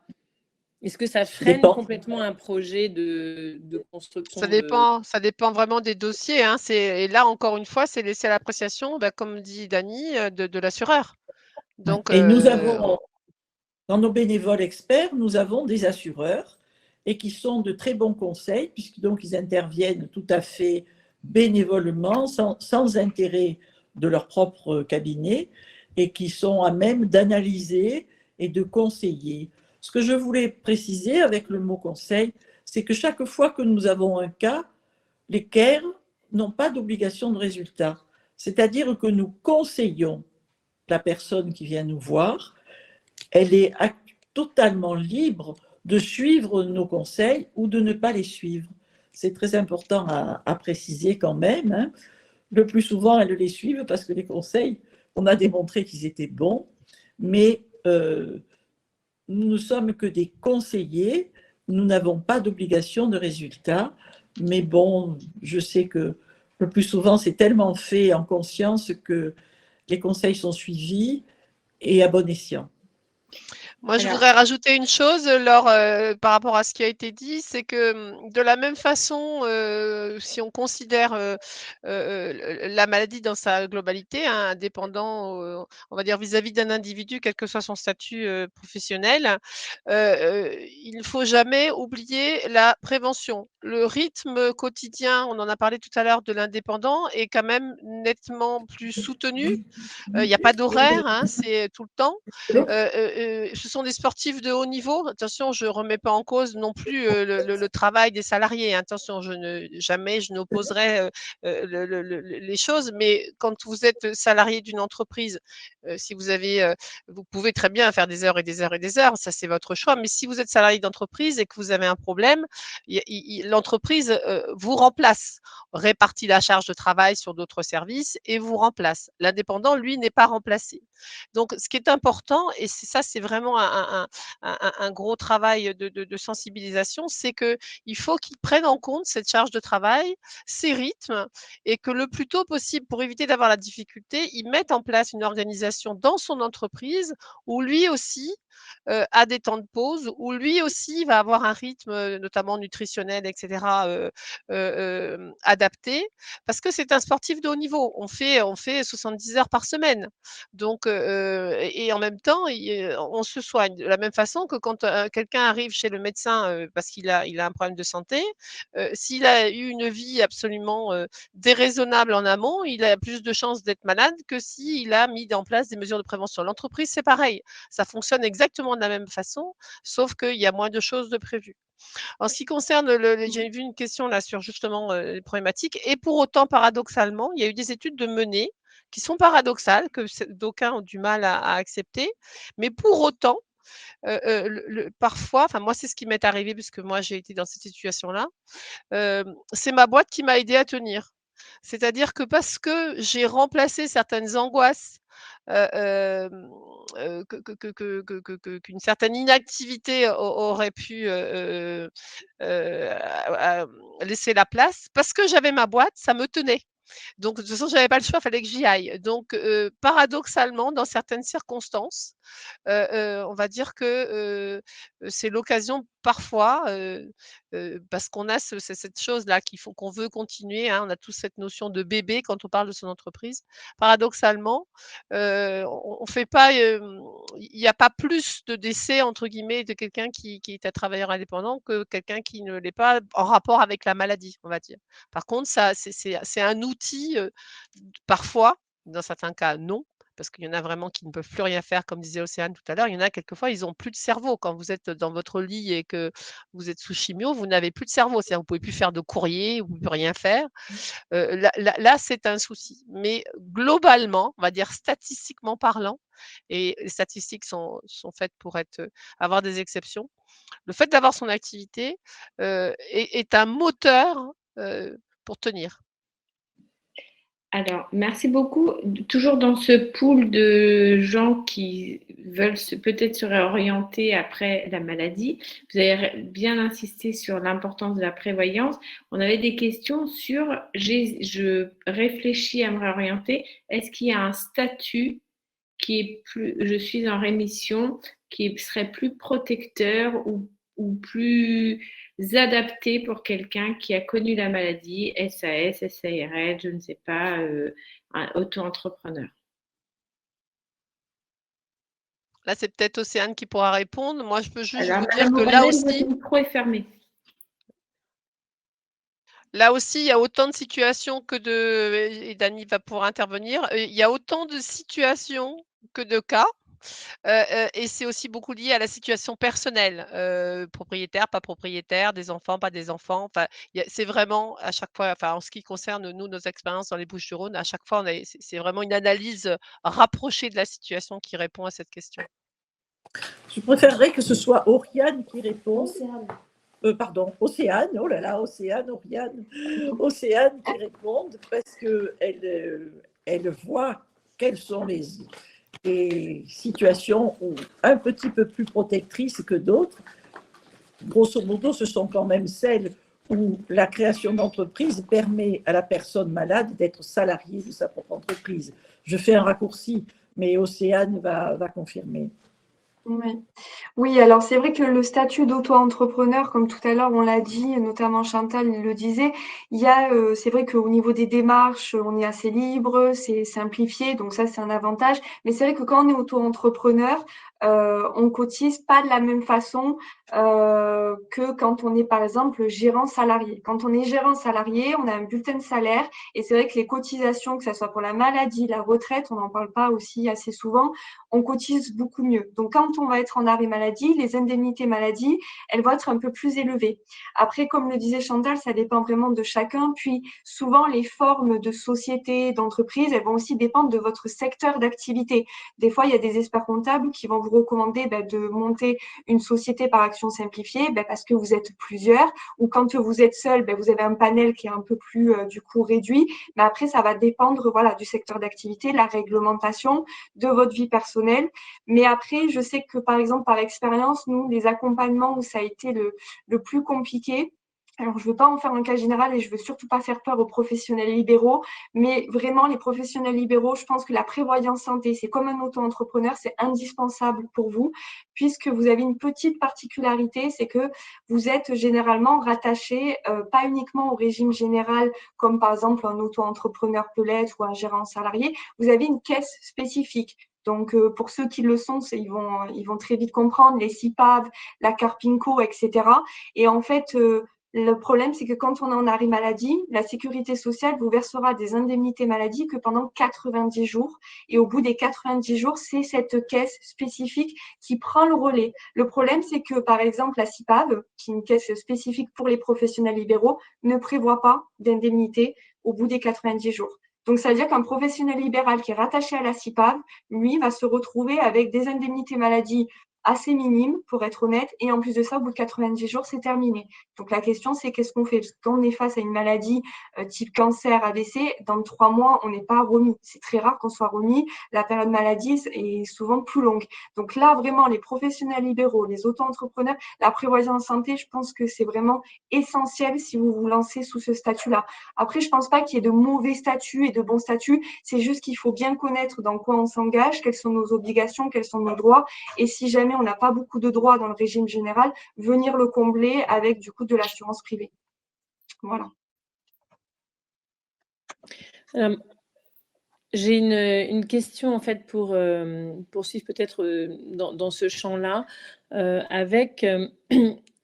Est-ce que ça Ça freine dépend. complètement un projet de construction Ça de... dépend vraiment des dossiers, hein. Et là, encore une fois, c'est laissé à l'appréciation, comme dit Dany, de l'assureur. Donc, Et nous avons, dans nos bénévoles experts, nous avons des assureurs et qui sont de très bons conseils, puisque donc ils interviennent tout à fait bénévolement, sans intérêt de leur propre cabinet, et qui sont à même d'analyser et de conseiller. Ce que je voulais préciser avec le mot conseil, c'est que chaque fois que nous avons un cas, les CAIR n'ont pas d'obligation de résultat. C'est-à-dire que nous conseillons la personne qui vient nous voir, elle est totalement libre de suivre nos conseils ou de ne pas les suivre. C'est très important à préciser quand même, hein. Le plus souvent, elles les suivent parce que les conseils, on a démontré qu'ils étaient bons, mais nous ne sommes que des conseillers, nous n'avons pas d'obligation de résultat, mais bon, je sais que le plus souvent, c'est tellement fait en conscience que les conseils sont suivis et à bon escient. moi, je Alors, voudrais rajouter une chose, Laure, par rapport à ce qui a été dit, c'est que de la même façon, si on considère la maladie dans sa globalité, hein, indépendant, on va dire vis-à-vis d'un individu, quel que soit son statut professionnel, il ne faut jamais oublier la prévention. Le rythme quotidien, on en a parlé tout à l'heure de l'indépendant, est quand même nettement plus soutenu. Il n'y a pas d'horaire, hein, c'est tout le temps. Ce sont des sportifs de haut niveau. Attention, je ne remets pas en cause non plus le travail des salariés. Attention, jamais je n'opposerai les choses, mais quand vous êtes salarié d'une entreprise, si vous pouvez très bien faire des heures et des heures et des heures, ça c'est votre choix, mais si vous êtes salarié d'entreprise et que vous avez un problème, l'entreprise vous remplace, répartit la charge de travail sur d'autres services et vous remplace. L'indépendant, lui, n'est pas remplacé. Donc, ce qui est important, et c'est vraiment un gros travail de sensibilisation, c'est qu'il faut qu'ils prennent en compte cette charge de travail, ces rythmes, et que le plus tôt possible, pour éviter d'avoir la difficulté, ils mettent en place une organisation dans son entreprise où lui aussi a des temps de pause, où lui aussi va avoir un rythme, notamment nutritionnel, etc., adapté, parce que c'est un sportif de haut niveau. On fait 70 heures par semaine. Donc, et en même temps, on se soigne. De la même façon que quand quelqu'un arrive chez le médecin parce il a un problème de santé, s'il a eu une vie absolument déraisonnable en amont, il a plus de chances d'être malade que s'il a mis en place des mesures de prévention. L'entreprise, c'est pareil. Ça fonctionne exactement de la même façon, sauf qu'il y a moins de choses de prévues. En ce qui concerne j'ai vu une question là sur justement les problématiques, et pour autant, paradoxalement, il y a eu des études de menées qui sont paradoxales, que d'aucuns ont du mal à accepter, mais pour autant, parfois, enfin moi c'est ce qui m'est arrivé puisque moi j'ai été dans cette situation-là, c'est ma boîte qui m'a aidé à tenir. C'est-à-dire que parce que j'ai remplacé certaines angoisses, qu'une certaine inactivité aurait pu, laisser la place, parce que j'avais ma boîte, ça me tenait. Donc de toute façon, j'avais pas le choix, il fallait que j'y aille. Donc paradoxalement, dans certaines circonstances, on va dire que, c'est l'occasion parfois, parce qu'on a cette chose-là qu'on veut continuer, hein, on a tous cette notion de bébé quand on parle de son entreprise. Paradoxalement, on fait pas, il y a pas plus de décès entre guillemets de quelqu'un qui est un travailleur indépendant que quelqu'un qui ne l'est pas en rapport avec la maladie, on va dire. Par contre, ça c'est un outil, parfois, dans certains cas non, parce qu'il y en a vraiment qui ne peuvent plus rien faire, comme disait Océane tout à l'heure. Il y en a quelquefois, ils ont plus de cerveau. Quand vous êtes dans votre lit et que vous êtes sous chimio, vous n'avez plus de cerveau. C'est-à-dire, vous pouvez plus faire de courrier, vous pouvez plus rien faire. Là, c'est un souci. Mais globalement, on va dire statistiquement parlant, et les statistiques sont faites pour avoir des exceptions. Le fait d'avoir son activité est un moteur pour tenir. Alors, merci beaucoup. Toujours dans ce pool de gens qui veulent peut-être se réorienter après la maladie, vous avez bien insisté sur l'importance de la prévoyance. On avait des questions sur, je réfléchis à me réorienter, est-ce qu'il y a un statut qui est plus, je suis en rémission, qui serait plus protecteur ou plus adapté pour quelqu'un qui a connu la maladie, SAS, SARL, je ne sais pas, un auto-entrepreneur. Là, c'est peut-être Océane qui pourra répondre. Moi, je peux juste Alors, vous dire Madame que là Morel, aussi, votre micro est fermé. là aussi, il y a autant de situations que de, et Dani va pouvoir intervenir, il y a autant de situations que de cas. Et c'est aussi beaucoup lié à la situation personnelle, propriétaire, pas propriétaire, des enfants, pas des enfants. Enfin, c'est vraiment à chaque fois, enfin, en ce qui concerne nous, nos expériences dans les Bouches-du-Rhône, à chaque fois, c'est vraiment une analyse rapprochée de la situation qui répond à cette question. Je préférerais que ce soit Oriane qui réponde. Océane. Pardon, Océane, oh là là, Océane, Oriane. Océane qui réponde parce qu'elle elle voit quelles sont les situations un petit peu plus protectrices que d'autres. Grosso modo, ce sont quand même celles où la création d'entreprise permet à la personne malade d'être salariée de sa propre entreprise. Je fais un raccourci, mais Océane va confirmer. Oui. Oui, alors c'est vrai que le statut d'auto-entrepreneur, comme tout à l'heure on l'a dit, notamment Chantal le disait, il y a, c'est vrai qu'au niveau des démarches, on est assez libre, c'est simplifié, donc ça c'est un avantage. Mais c'est vrai que quand on est auto-entrepreneur, on cotise pas de la même façon que quand on est par exemple gérant salarié. Quand on est gérant salarié, on a un bulletin de salaire et c'est vrai que les cotisations, que ce soit pour la maladie, la retraite, on n'en parle pas aussi assez souvent, on cotise beaucoup mieux. Donc, quand on va être en arrêt maladie, les indemnités maladie, elles vont être un peu plus élevées. Après, comme le disait Chantal, ça dépend vraiment de chacun. Puis, souvent, les formes de société, d'entreprise, elles vont aussi dépendre de votre secteur d'activité. Des fois, il y a des experts comptables qui vont vous recommander de monter une société par action simplifiée parce que vous êtes plusieurs. Ou quand vous êtes seul, vous avez un panel qui est un peu plus, du coup, réduit. Mais après, ça va dépendre du secteur d'activité, la réglementation, de votre vie personnelle. Mais après, je sais que par exemple, par expérience, nous, les accompagnements où ça a été le plus compliqué, alors je ne veux pas en faire un cas général et je ne veux surtout pas faire peur aux professionnels libéraux, mais vraiment les professionnels libéraux, je pense que la prévoyance santé, c'est comme un auto-entrepreneur, c'est indispensable pour vous, puisque vous avez une petite particularité, c'est que vous êtes généralement rattaché, pas uniquement au régime général, comme par exemple un auto-entrepreneur peut l'être ou un gérant salarié, vous avez une caisse spécifique. Donc, pour ceux qui le sont, ils vont très vite comprendre les CIPAV, la Carpinco, etc. Et en fait, le problème, c'est que quand on est en arrêt maladie, la sécurité sociale vous versera des indemnités maladie que pendant 90 jours. Et au bout des 90 jours, c'est cette caisse spécifique qui prend le relais. Le problème, c'est que, par exemple, la CIPAV, qui est une caisse spécifique pour les professionnels libéraux, ne prévoit pas d'indemnité au bout des 90 jours. Donc, ça veut dire qu'un professionnel libéral qui est rattaché à la CIPAV, lui, va se retrouver avec des indemnités maladie assez minimes, pour être honnête, et en plus de ça, au bout de 90 jours, c'est terminé. Donc, la question, c'est qu'est-ce qu'on fait? Parce que quand on est face à une maladie type cancer, AVC, dans 3 mois, on n'est pas remis. C'est très rare qu'on soit remis. La période maladie est souvent plus longue. Donc là, vraiment, les professionnels libéraux, les auto-entrepreneurs, la prévoyance santé, je pense que c'est vraiment essentiel si vous vous lancez sous ce statut-là. Après, je pense pas qu'il y ait de mauvais statuts et de bons statuts. C'est juste qu'il faut bien connaître dans quoi on s'engage, quelles sont nos obligations, quels sont nos droits. Et si jamais on n'a pas beaucoup de droits dans le régime général, venir le combler avec du coup de l'assurance privée. Voilà. J'ai une question en fait pour poursuivre peut-être dans ce champ-là, avec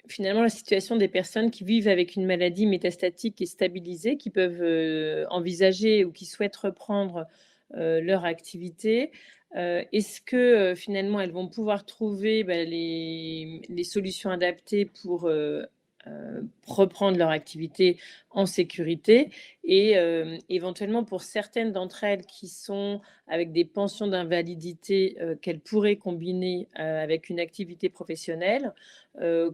finalement la situation des personnes qui vivent avec une maladie métastatique et stabilisée, qui peuvent envisager ou qui souhaitent reprendre leur activité. Est-ce que finalement elles vont pouvoir trouver les solutions adaptées pour reprendre leur activité en sécurité et éventuellement pour certaines d'entre elles qui sont avec des pensions d'invalidité qu'elles pourraient combiner avec une activité professionnelle,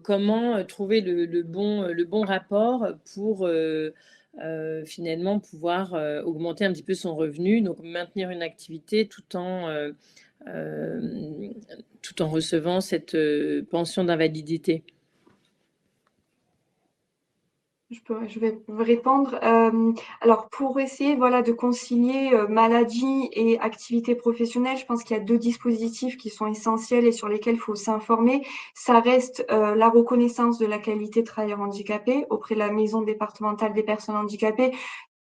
comment trouver le bon rapport pour finalement pouvoir augmenter un petit peu son revenu, donc maintenir une activité tout en recevant cette pension d'invalidité. Je vais répondre. Alors, pour essayer voilà, de concilier maladie et activité professionnelle, je pense qu'il y a deux dispositifs qui sont essentiels et sur lesquels il faut s'informer. Ça reste la reconnaissance de la qualité de travailleur handicapé auprès de la maison départementale des personnes handicapées,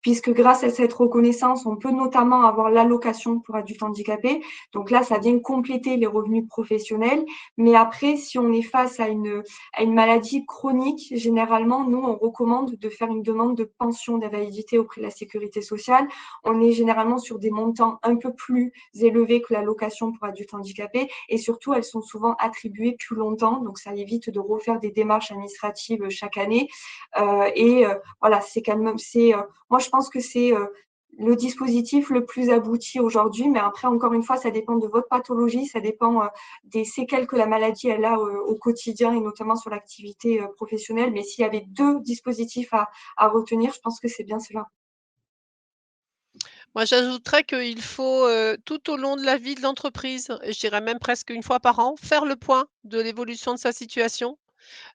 puisque grâce à cette reconnaissance, on peut notamment avoir l'allocation pour adultes handicapés. Donc là, ça vient compléter les revenus professionnels. Mais après, si on est face à une maladie chronique, généralement, nous, on recommande de faire une demande de pension d'invalidité auprès de la sécurité sociale. On est généralement sur des montants un peu plus élevés que l'allocation pour adultes handicapés. Et surtout, elles sont souvent attribuées plus longtemps. Donc, ça évite de refaire des démarches administratives chaque année. Voilà, c'est quand même, moi, je pense que c'est le dispositif le plus abouti aujourd'hui, mais après, encore une fois, ça dépend de votre pathologie, ça dépend des séquelles que la maladie elle a au quotidien et notamment sur l'activité professionnelle. Mais s'il y avait deux dispositifs à retenir, je pense que c'est bien cela. Moi, j'ajouterais qu'il faut, tout au long de la vie de l'entreprise, et je dirais même presque une fois par an, faire le point de l'évolution de sa situation.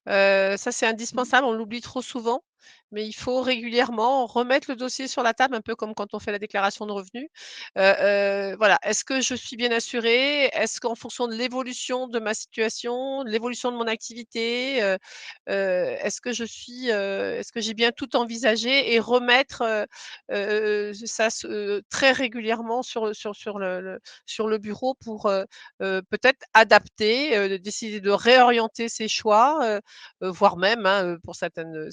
Ça, c'est indispensable, on l'oublie trop souvent, mais il faut régulièrement remettre le dossier sur la table, un peu comme quand on fait la déclaration de revenus. Voilà, est-ce que je suis bien assurée? Est-ce qu'en fonction de l'évolution de ma situation, de l'évolution de mon activité, est-ce que j'ai bien tout envisagé et remettre, ça très régulièrement sur le bureau pour, peut-être adapter, décider de réorienter ses choix, voire même, hein, pour certaines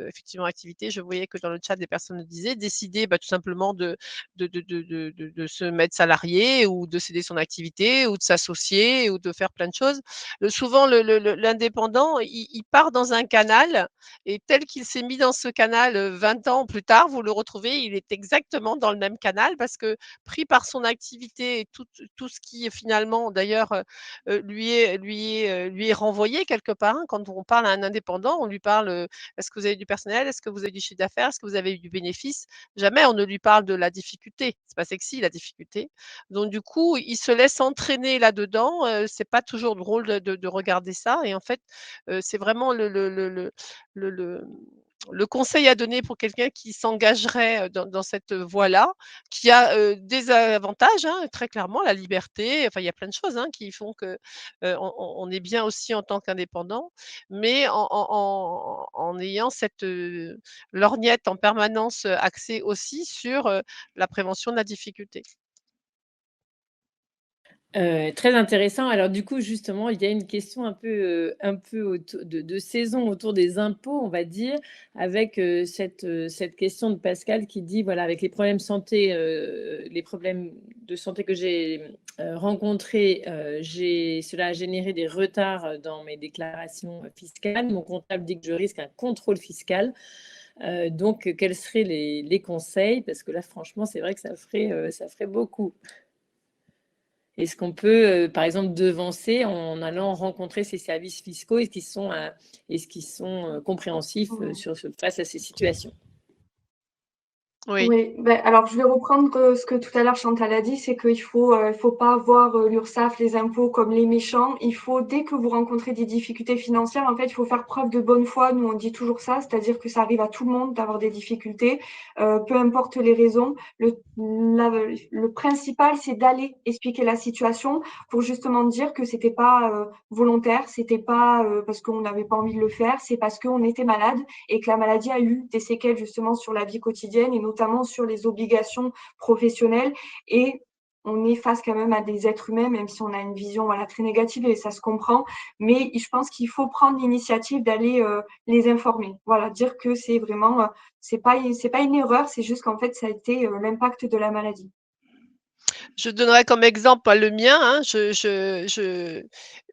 effectivement activités, je voyais que dans le chat des personnes le disaient, décider, bah, tout simplement de se mettre salarié ou de céder son activité ou de s'associer ou de faire plein de choses. Souvent l'indépendant, il part dans un canal et tel qu'il s'est mis dans ce canal, 20 ans plus tard, vous le retrouvez, il est exactement dans le même canal parce que pris par son activité et tout ce qui finalement d'ailleurs, lui est renvoyé quelque part, hein. Quand on parle à un indépendant, on lui parle, «Est-ce que vous avez du personnel? Est-ce que vous avez du chiffre d'affaires? Est-ce que vous avez eu du bénéfice?» Jamais on ne lui parle de la difficulté. C'est pas sexy la difficulté. Donc du coup, il se laisse entraîner là-dedans, c'est pas toujours drôle de regarder ça et en fait, c'est vraiment le le conseil à donner pour quelqu'un qui s'engagerait, dans cette voie-là, qui a, des avantages, hein, très clairement, la liberté, enfin il y a plein de choses, hein, qui font que, on est bien aussi en tant qu'indépendant, mais en ayant cette, lorgnette en permanence, axée aussi sur, la prévention de la difficulté. Très intéressant. Alors du coup, justement, il y a une question un peu de saison autour des impôts, on va dire, avec, cette question de Pascal qui dit, voilà, avec les problèmes de santé que j'ai, rencontrés, cela a généré des retards, dans mes déclarations, fiscales. Mon comptable dit que je risque un contrôle fiscal. Donc, quels seraient les conseils? Parce que là, franchement, c'est vrai que ça ferait beaucoup. Est-ce qu'on peut, par exemple, devancer en allant rencontrer ces services fiscaux? Est-ce qu'ils sont compréhensifs face à ces situations? Oui. Oui, alors je vais reprendre ce que tout à l'heure Chantal a dit, c'est qu'il faut pas voir l'URSSAF, les impôts comme les méchants. Il faut, dès que vous rencontrez des difficultés financières, en fait, il faut faire preuve de bonne foi. Nous, on dit toujours ça, c'est-à-dire que ça arrive à tout le monde d'avoir des difficultés, peu importe les raisons. Le principal, c'est d'aller expliquer la situation pour justement dire que c'était pas volontaire, c'était pas parce qu'on n'avait pas envie de le faire, c'est parce qu'on était malade et que la maladie a eu des séquelles justement sur la vie quotidienne et notamment sur les obligations professionnelles. Et on est face quand même à des êtres humains, même si on a une vision voilà, très négative et ça se comprend. Mais je pense qu'il faut prendre l'initiative d'aller les informer. Voilà, dire que c'est vraiment, c'est pas une erreur, c'est juste qu'en fait, ça a été l'impact de la maladie. Je donnerai comme exemple, bah, le mien, hein.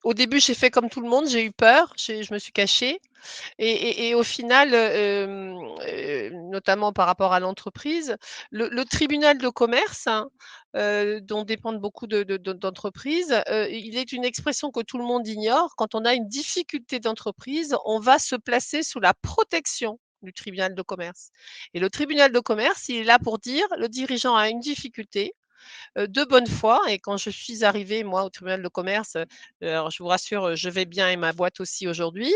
Au début, j'ai fait comme tout le monde, j'ai eu peur, je me suis cachée et au final, notamment par rapport à l'entreprise, le tribunal de commerce, hein, dont dépendent beaucoup d'entreprises, il est une expression que tout le monde ignore. Quand on a une difficulté d'entreprise, on va se placer sous la protection du tribunal de commerce. Et le tribunal de commerce, il est là pour dire, le dirigeant a une difficulté, de bonne foi. Et quand je suis arrivée, moi, au tribunal de commerce, alors je vous rassure, je vais bien et ma boîte aussi aujourd'hui,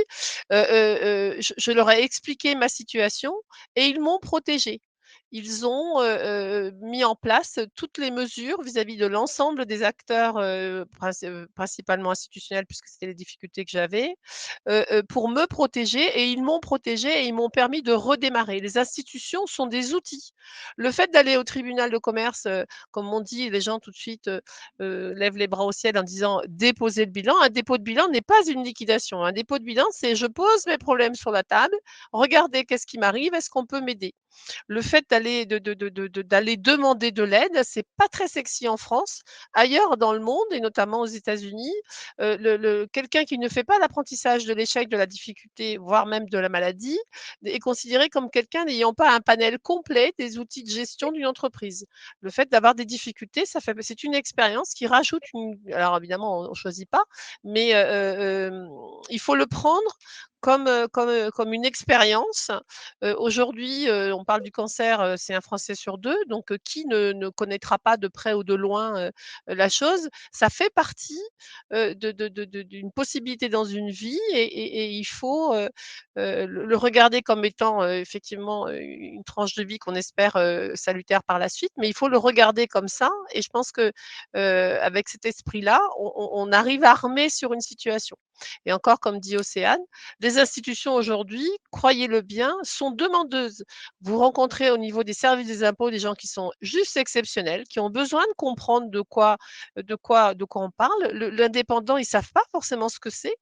je leur ai expliqué ma situation et ils m'ont protégée. Ils ont, mis en place toutes les mesures vis-à-vis de l'ensemble des acteurs, principalement institutionnels puisque c'était les difficultés que j'avais, pour me protéger et ils m'ont protégée et ils m'ont permis de redémarrer. Les institutions sont des outils. Le fait d'aller au tribunal de commerce, comme on dit, les gens tout de suite, lèvent les bras au ciel en disant: «Déposer le bilan». Un dépôt de bilan n'est pas une liquidation. Un dépôt de bilan, c'est: je pose mes problèmes sur la table, regardez qu'est-ce qui m'arrive, est-ce qu'on peut m'aider? Le fait d'aller demander de l'aide, c'est pas très sexy en France. Ailleurs dans le monde et notamment aux États-Unis, le quelqu'un qui ne fait pas l'apprentissage de l'échec, de la difficulté, voire même de la maladie, est considéré comme quelqu'un n'ayant pas un panel complet des outils de gestion d'une entreprise. Le fait d'avoir des difficultés, c'est une expérience qui rajoute une, alors évidemment on choisit pas, mais il faut le prendre comme une expérience. Aujourd'hui, on parle du cancer, c'est un Français sur 2, donc qui ne connaîtra pas de près ou de loin, la chose? Ça fait partie, d'une possibilité dans une vie et il faut, le regarder comme étant, effectivement, une tranche de vie qu'on espère, salutaire par la suite, mais il faut le regarder comme ça et je pense que, avec cet esprit-là, on arrive armé sur une situation et encore comme dit Océane, les institutions aujourd'hui, croyez-le bien, sont demandeuses. Vous rencontrez au niveau des services des impôts des gens qui sont juste exceptionnels, qui ont besoin de comprendre de quoi on parle. L'indépendant, ils savent pas forcément ce que c'est.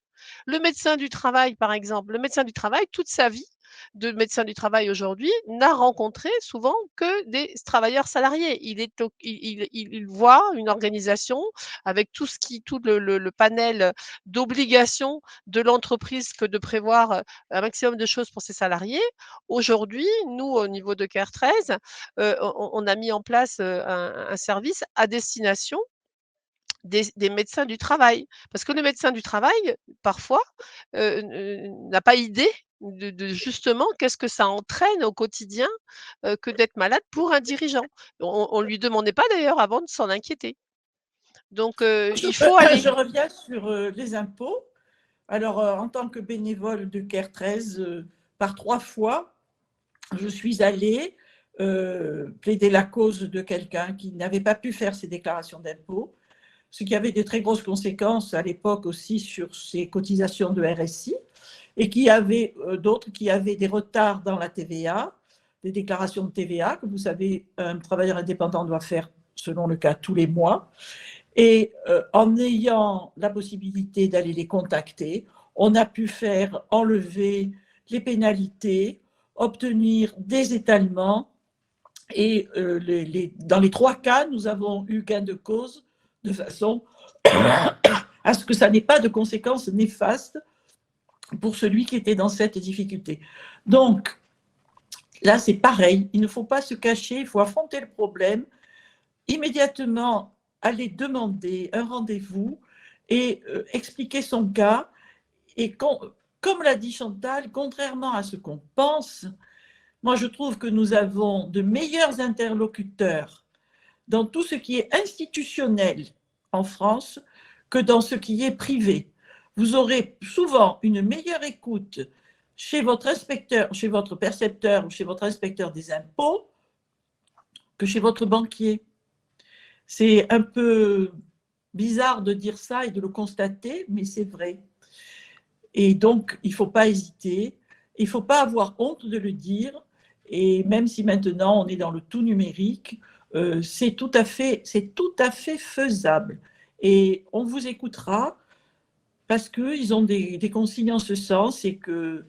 Le médecin du travail, par exemple, le médecin du travail, toute sa vie de médecin du travail aujourd'hui, n'a rencontré souvent que des travailleurs salariés. Il voit une organisation avec tout le panel d'obligations de l'entreprise que de prévoir un maximum de choses pour ses salariés. Aujourd'hui, nous, au niveau de CARE 13, on a mis en place un service à destination des médecins du travail. Parce que le médecin du travail, parfois, n'a pas idée de justement qu'est-ce que ça entraîne au quotidien, que d'être malade pour un dirigeant. On lui demandait pas d'ailleurs avant de s'en inquiéter. Donc il faut aller. Je reviens sur les impôts. Alors, en tant que bénévole de CARE 13, par 3 fois, je suis allée plaider la cause de quelqu'un qui n'avait pas pu faire ses déclarations d'impôts, ce qui avait de très grosses conséquences à l'époque aussi sur ses cotisations de RSI, et qui avait d'autres qui avaient des retards dans la TVA, des déclarations de TVA, que vous savez, un travailleur indépendant doit faire, selon le cas, tous les mois. Et en ayant la possibilité d'aller les contacter, on a pu faire enlever les pénalités, obtenir des étalements, et dans les 3 cas, nous avons eu gain de cause de façon à ce que ça n'ait pas de conséquences néfastes pour celui qui était dans cette difficulté. Donc, là, c'est pareil, il ne faut pas se cacher, il faut affronter le problème, immédiatement aller demander un rendez-vous et expliquer son cas. Et comme l'a dit Chantal, contrairement à ce qu'on pense, moi je trouve que nous avons de meilleurs interlocuteurs dans tout ce qui est institutionnel en France que dans ce qui est privé. Vous aurez souvent une meilleure écoute chez votre inspecteur, chez votre percepteur ou chez votre inspecteur des impôts que chez votre banquier. C'est un peu bizarre de dire ça et de le constater, mais c'est vrai. Et donc, il ne faut pas hésiter, il ne faut pas avoir honte de le dire, et même si maintenant on est dans le tout numérique, c'est tout à fait faisable. Et on vous écoutera parce qu'ils ont des consignes en ce sens et qu'ils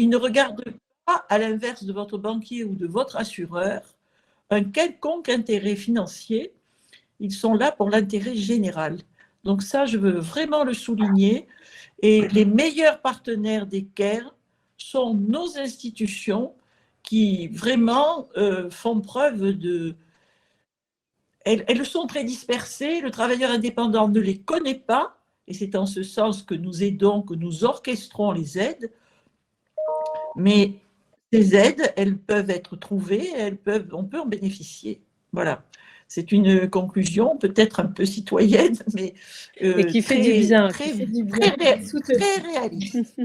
ne regardent pas, à l'inverse de votre banquier ou de votre assureur, un quelconque intérêt financier. Ils sont là pour l'intérêt général. Donc ça, je veux vraiment le souligner. Et les meilleurs partenaires des CARE sont nos institutions qui vraiment font preuve de... Elles sont très dispersées, le travailleur indépendant ne les connaît pas, et c'est en ce sens que nous aidons, que nous orchestrons les aides. Mais ces aides, elles peuvent être trouvées, on peut en bénéficier. Voilà. C'est une conclusion peut-être un peu citoyenne, mais Et qui fait du bien. très réaliste.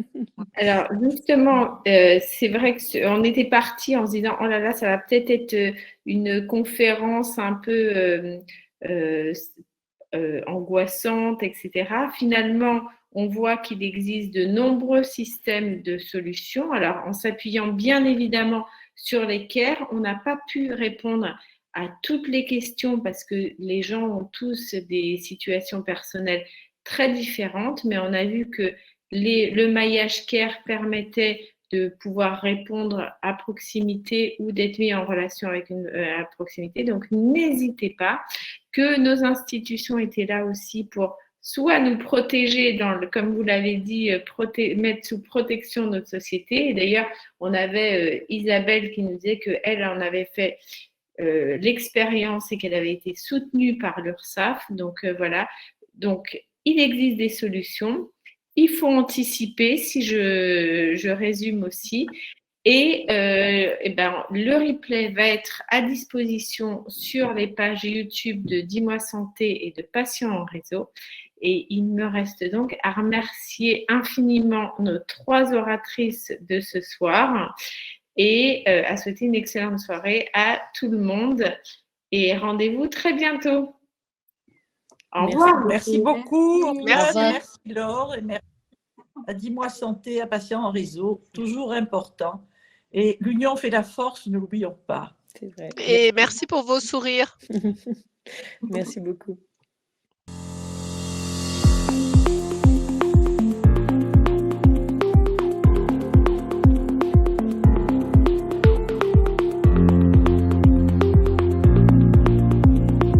Alors justement, c'est vrai qu'on était parti en se disant oh là là, ça va peut-être être une conférence un peu angoissante, etc. Finalement, on voit qu'il existe de nombreux systèmes de solutions. Alors en s'appuyant bien évidemment sur les CARE, on n'a pas pu répondre à toutes les questions parce que les gens ont tous des situations personnelles très différentes, mais on a vu que le maillage CARE permettait de pouvoir répondre à proximité ou d'être mis en relation avec à proximité. Donc, n'hésitez pas, que nos institutions étaient là aussi pour soit nous protéger, comme vous l'avez dit, mettre sous protection notre société. Et d'ailleurs, on avait Isabelle qui nous disait qu'elle en avait fait l'expérience et qu'elle avait été soutenue par l'URSSAF. Donc, voilà. Donc, il existe des solutions. Il faut anticiper, si je résume aussi. Et le replay va être à disposition sur les pages YouTube de Dis-moi Santé et de Patients en réseau. Et il me reste donc à remercier infiniment nos 3 oratrices de ce soir et à souhaiter une excellente soirée à tout le monde. Et rendez-vous très bientôt. Au revoir. Merci beaucoup. Merci. Laure. Et merci à Dis-moi Santé, à Patients en réseau. Toujours important. Et l'union fait la force, ne l'oublions pas. C'est vrai. Et merci pour vos sourires. Merci beaucoup.